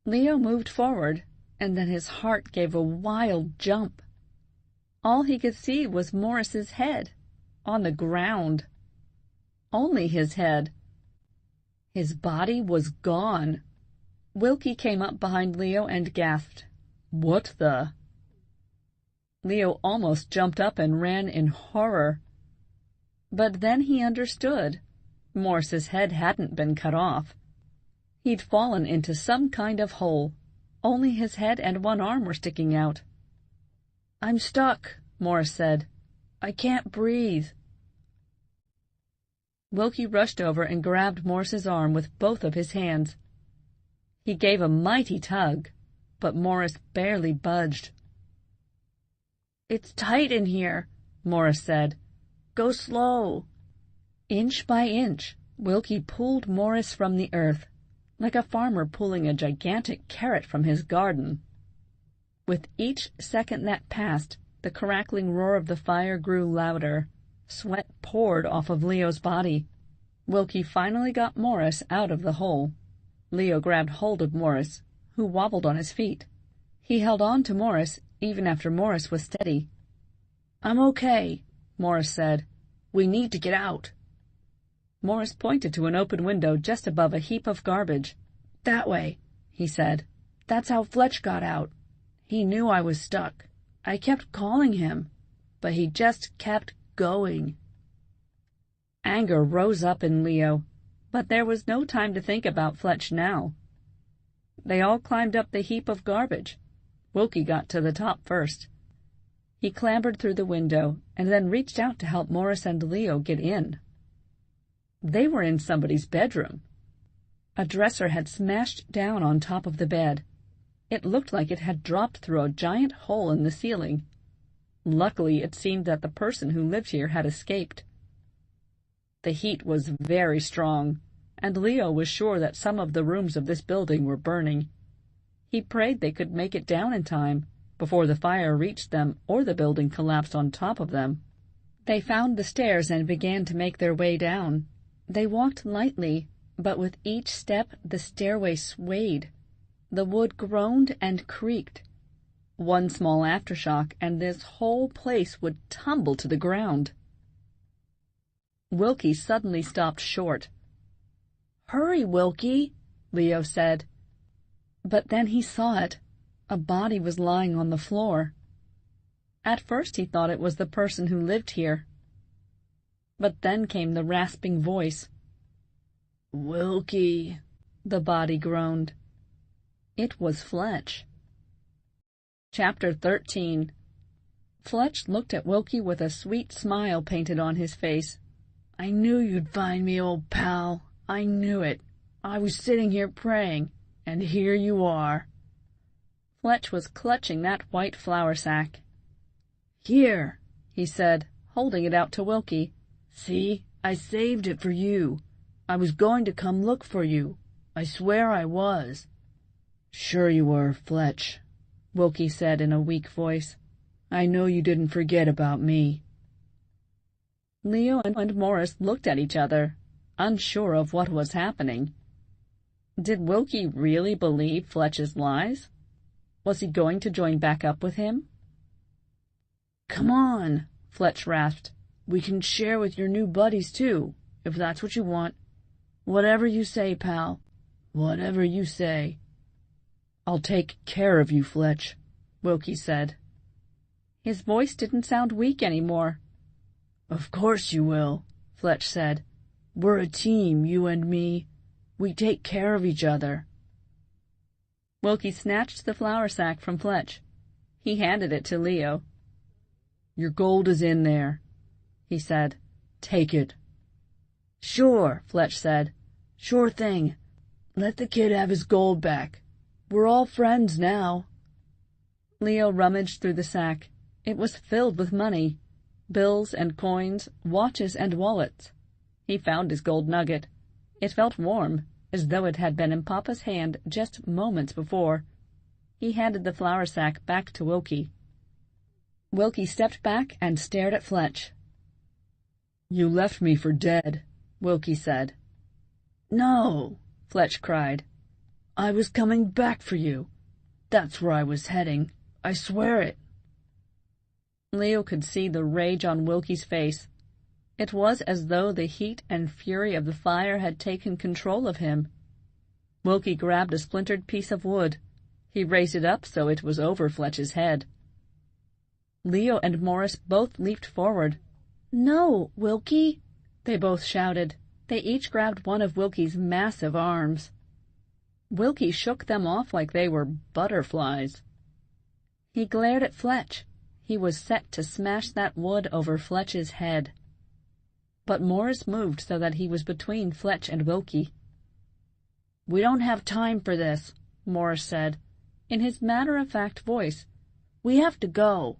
Leo moved forward, and then his heart gave a wild jump. All he could see was Morris's head, on the ground. Only his head. His body was gone. Wilkie came up behind Leo and gasped, "What the—" Leo almost jumped up and ran in horror. But then he understood. Morris's head hadn't been cut off. He'd fallen into some kind of hole. Only his head and one arm were sticking out. "I'm stuck," Morris said. "I can't breathe." Wilkie rushed over and grabbed Morris's arm with both of his hands. He gave a mighty tug, but Morris barely budged. "It's tight in here," Morris said. "Go slow." Inch by inch, Wilkie pulled Morris from the earth, like a farmer pulling a gigantic carrot from his garden. With each second that passed, the crackling roar of the fire grew louder. Sweat poured off of Leo's body. Wilkie finally got Morris out of the hole. Leo grabbed hold of Morris, who wobbled on his feet. He held on to Morris even after Morris was steady. "I'm okay," Morris said. "We need to get out." Morris pointed to an open window just above a heap of garbage. "That way," he said. "That's how Fletch got out. He knew I was stuck. I kept calling him, but he just kept going." Anger rose up in Leo, but there was no time to think about Fletch now. They all climbed up the heap of garbage. Wilkie got to the top first. He clambered through the window and then reached out to help Morris and Leo get in. They were in somebody's bedroom. A dresser had smashed down on top of the bed. It looked like it had dropped through a giant hole in the ceiling. Luckily, it seemed that the person who lived here had escaped. The heat was very strong, and Leo was sure that some of the rooms of this building were burning. He prayed they could make it down in time, before the fire reached them or the building collapsed on top of them. They found the stairs and began to make their way down. They walked lightly, but with each step the stairway swayed. The wood groaned and creaked. One small aftershock, and this whole place would tumble to the ground. Wilkie suddenly stopped short. "Hurry, Wilkie," Leo said. But then he saw it. A body was lying on the floor. At first he thought it was the person who lived here. But then came the rasping voice. "Wilkie," the body groaned. It was Fletch. Chapter 13. Fletch looked at Wilkie with a sweet smile painted on his face. "I knew you'd find me, old pal. I knew it. I was sitting here praying, and here you are." Fletch was clutching that white flour sack. "Here," he said, holding it out to Wilkie. "See, I saved it for you. I was going to come look for you. I swear I was." "Sure you were, Fletch," Wilkie said in a weak voice. "I know you didn't forget about me." Leo and Morris looked at each other, unsure of what was happening. Did Wilkie really believe Fletch's lies? Was he going to join back up with him? "Come on," Fletch rasped. "We can share with your new buddies, too, if that's what you want. Whatever you say, pal. Whatever you say." "I'll take care of you, Fletch," Wilkie said. His voice didn't sound weak anymore. "Of course you will," Fletch said. "We're a team, you and me. We take care of each other." Wilkie snatched the flour sack from Fletch. He handed it to Leo. "Your gold is in there," he said. "Take it." "Sure," Fletch said. "Sure thing. Let the kid have his gold back. We're all friends now." Leo rummaged through the sack. It was filled with money. Bills and coins, watches and wallets. He found his gold nugget. It felt warm, as though it had been in Papa's hand just moments before. He handed the flour sack back to Wilkie. Wilkie stepped back and stared at Fletch. "You left me for dead," Wilkie said. "No," Fletch cried. "I was coming back for you. That's where I was heading. I swear it." Leo could see the rage on Wilkie's face. It was as though the heat and fury of the fire had taken control of him. Wilkie grabbed a splintered piece of wood. He raised it up so it was over Fletch's head. Leo and Morris both leaped forward. "No, Wilkie!" they both shouted. They each grabbed one of Wilkie's massive arms. Wilkie shook them off like they were butterflies. He glared at Fletch. He was set to smash that wood over Fletch's head. But Morris moved so that he was between Fletch and Wilkie. "We don't have time for this," Morris said, in his matter-of-fact voice. "We have to go."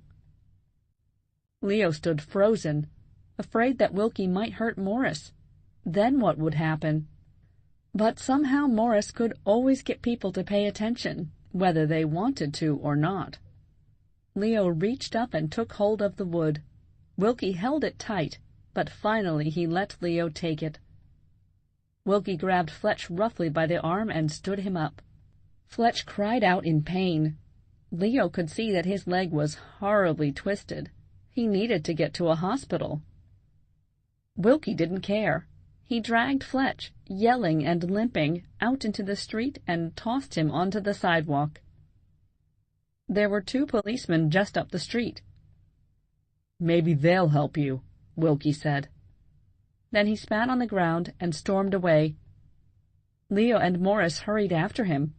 Leo stood frozen, afraid that Wilkie might hurt Morris. Then what would happen? But somehow Morris could always get people to pay attention, whether they wanted to or not. Leo reached up and took hold of the wood. Wilkie held it tight, but finally he let Leo take it. Wilkie grabbed Fletch roughly by the arm and stood him up. Fletch cried out in pain. Leo could see that his leg was horribly twisted. He needed to get to a hospital. Wilkie didn't care. He dragged Fletch, yelling and limping, out into the street and tossed him onto the sidewalk. There were 2 policemen just up the street. "Maybe they'll help you," Wilkie said. Then he spat on the ground and stormed away. Leo and Morris hurried after him.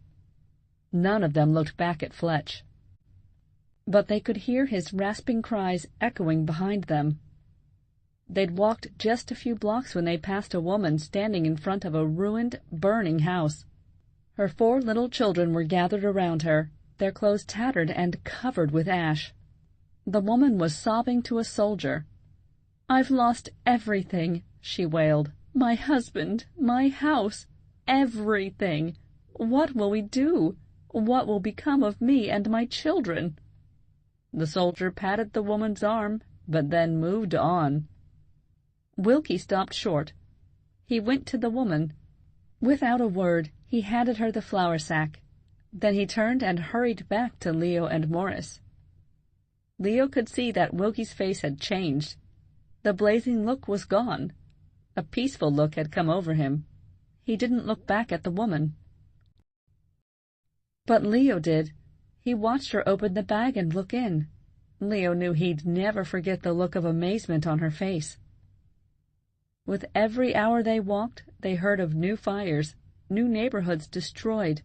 None of them looked back at Fletch. But they could hear his rasping cries echoing behind them. They'd walked just a few blocks when they passed a woman standing in front of a ruined, burning house. Her 4 little children were gathered around her, their clothes tattered and covered with ash. The woman was sobbing to a soldier. "I've lost everything," she wailed. "My husband, my house, everything. What will we do? What will become of me and my children?" The soldier patted the woman's arm, but then moved on. Wilkie stopped short. He went to the woman. Without a word, he handed her the flour sack. Then he turned and hurried back to Leo and Morris. Leo could see that Wilkie's face had changed. The blazing look was gone. A peaceful look had come over him. He didn't look back at the woman. But Leo did. He watched her open the bag and look in. Leo knew he'd never forget the look of amazement on her face. With every hour they walked, they heard of new fires, new neighborhoods destroyed.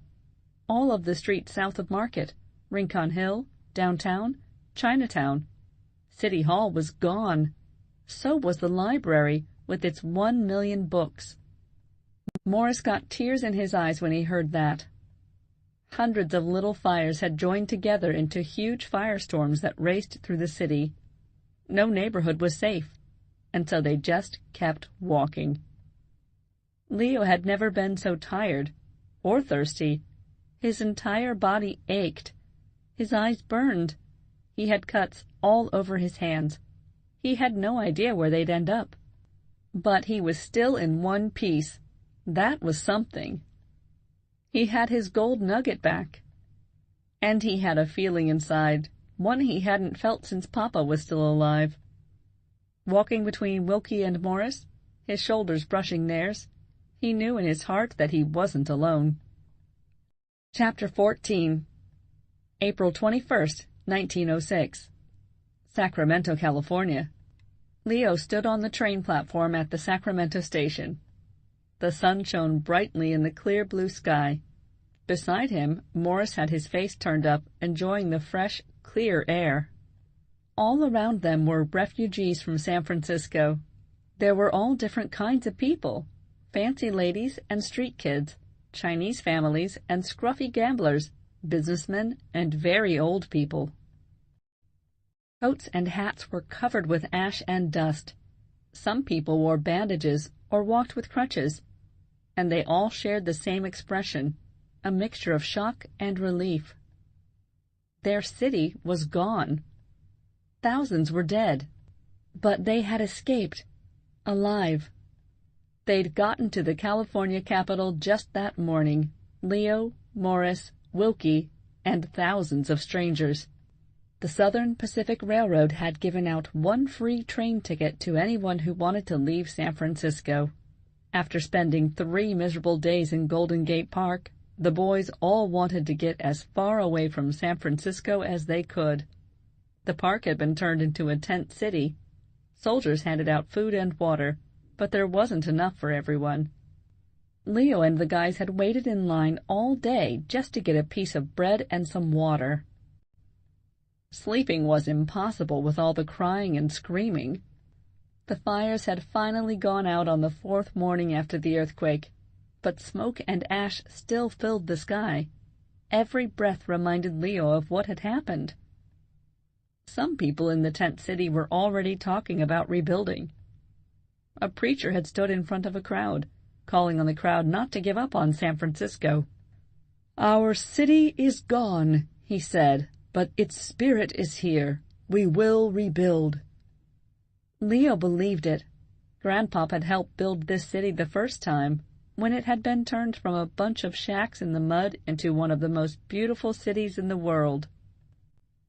All of the streets south of Market, Rincon Hill, downtown, Chinatown. City Hall was gone. So was the library, with its 1 million books. Morris got tears in his eyes when he heard that. Hundreds of little fires had joined together into huge firestorms that raced through the city. No neighborhood was safe, and so they just kept walking. Leo had never been so tired or thirsty. His entire body ached. His eyes burned. He had cuts all over his hands. He had no idea where they'd end up. But he was still in one piece. That was something. He had his gold nugget back. And he had a feeling inside, one he hadn't felt since Papa was still alive. Walking between Wilkie and Morris, his shoulders brushing theirs, he knew in his heart that he wasn't alone. Chapter 14. April 21st, 1906. Sacramento, California. Leo stood on the train platform at the Sacramento station. The sun shone brightly in the clear blue sky. Beside him, Morris had his face turned up, enjoying the fresh, clear air. All around them were refugees from San Francisco. There were all different kinds of people, fancy ladies and street kids, Chinese families and scruffy gamblers, businessmen and very old people. Coats and hats were covered with ash and dust. Some people wore bandages or walked with crutches, and they all shared the same expression, a mixture of shock and relief. Their city was gone. Thousands were dead, but they had escaped, alive. They'd gotten to the California capital just that morning, Leo, Morris, Wilkie, and thousands of strangers. The Southern Pacific Railroad had given out 1 free train ticket to anyone who wanted to leave San Francisco. After spending 3 miserable days in Golden Gate Park, the boys all wanted to get as far away from San Francisco as they could. The park had been turned into a tent city. Soldiers handed out food and water, but there wasn't enough for everyone. Leo and the guys had waited in line all day just to get a piece of bread and some water. Sleeping was impossible with all the crying and screaming. The fires had finally gone out on the fourth morning after the earthquake, but smoke and ash still filled the sky. Every breath reminded Leo of what had happened. Some people in the tent city were already talking about rebuilding. A preacher had stood in front of a crowd, calling on the crowd not to give up on San Francisco. "Our city is gone," he said, "but its spirit is here. We will rebuild." Leo believed it. Grandpop had helped build this city the first time, when it had been turned from a bunch of shacks in the mud into one of the most beautiful cities in the world.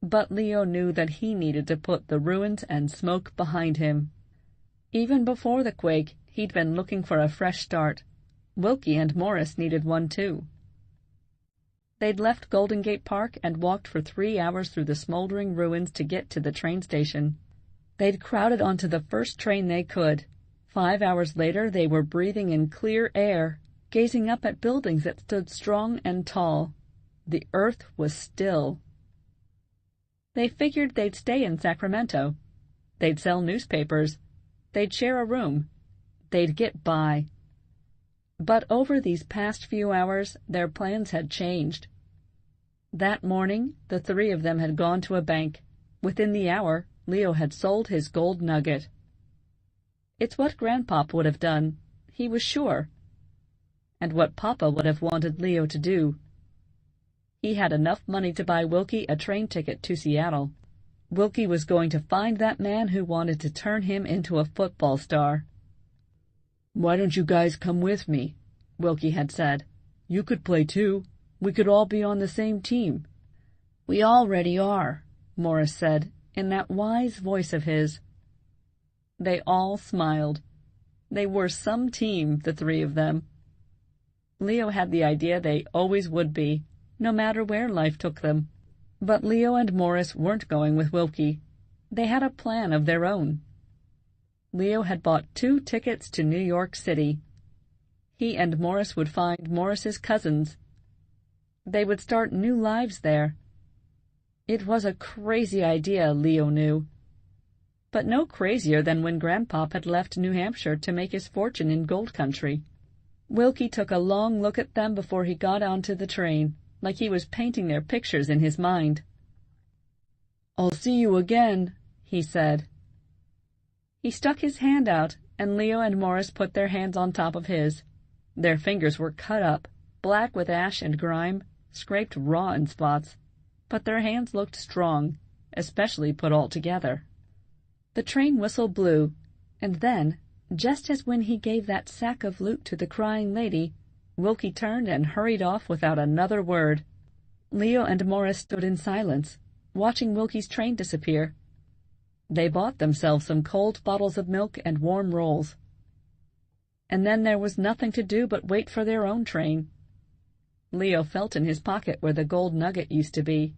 But Leo knew that he needed to put the ruins and smoke behind him. Even before the quake, he'd been looking for a fresh start. Wilkie and Morris needed one too. They'd left Golden Gate Park and walked for 3 hours through the smoldering ruins to get to the train station. They'd crowded onto the first train they could. 5 hours later, they were breathing in clear air, gazing up at buildings that stood strong and tall. The earth was still. They figured they'd stay in Sacramento. They'd sell newspapers. They'd share a room. They'd get by. But over these past few hours, their plans had changed. That morning, the 3 of them had gone to a bank. Within the hour, Leo had sold his gold nugget. It's what Grandpop would have done, he was sure, and what Papa would have wanted Leo to do. He had enough money to buy Wilkie a train ticket to Seattle. Wilkie was going to find that man who wanted to turn him into a football star. "Why don't you guys come with me?" Wilkie had said. "You could play too. We could all be on the same team." "We already are," Morris said, in that wise voice of his. They all smiled. They were some team, the 3 of them. Leo had the idea they always would be, no matter where life took them. But Leo and Morris weren't going with Wilkie. They had a plan of their own. Leo had bought 2 tickets to New York City. He and Morris would find Morris's cousins. They would start new lives there. It was a crazy idea, Leo knew, but no crazier than when Grandpop had left New Hampshire to make his fortune in gold country. Wilkie took a long look at them before he got onto the train, like he was painting their pictures in his mind. "I'll see you again," he said. He stuck his hand out, and Leo and Morris put their hands on top of his. Their fingers were cut up, black with ash and grime, scraped raw in spots, but their hands looked strong, especially put all together. The train whistle blew, and then, just as when he gave that sack of loot to the crying lady, Wilkie turned and hurried off without another word. Leo and Morris stood in silence, watching Wilkie's train disappear. They bought themselves some cold bottles of milk and warm rolls. And then there was nothing to do but wait for their own train. Leo felt in his pocket where the gold nugget used to be.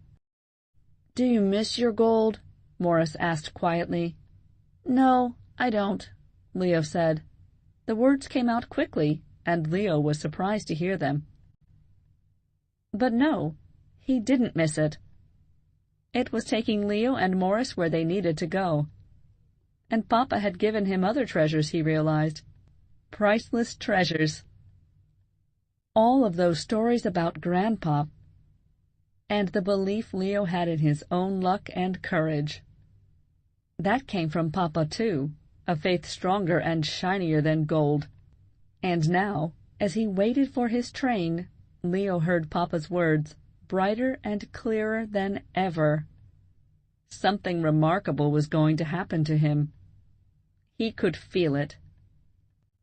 "Do you miss your gold?" Morris asked quietly. "No, I don't," Leo said. The words came out quickly, and Leo was surprised to hear them. But no, he didn't miss it. It was taking Leo and Morris where they needed to go. And Papa had given him other treasures, he realized. Priceless treasures. All of those stories about Grandpa, and the belief Leo had in his own luck and courage. That came from Papa, too, a faith stronger and shinier than gold. And now, as he waited for his train, Leo heard Papa's words, brighter and clearer than ever. Something remarkable was going to happen to him. He could feel it.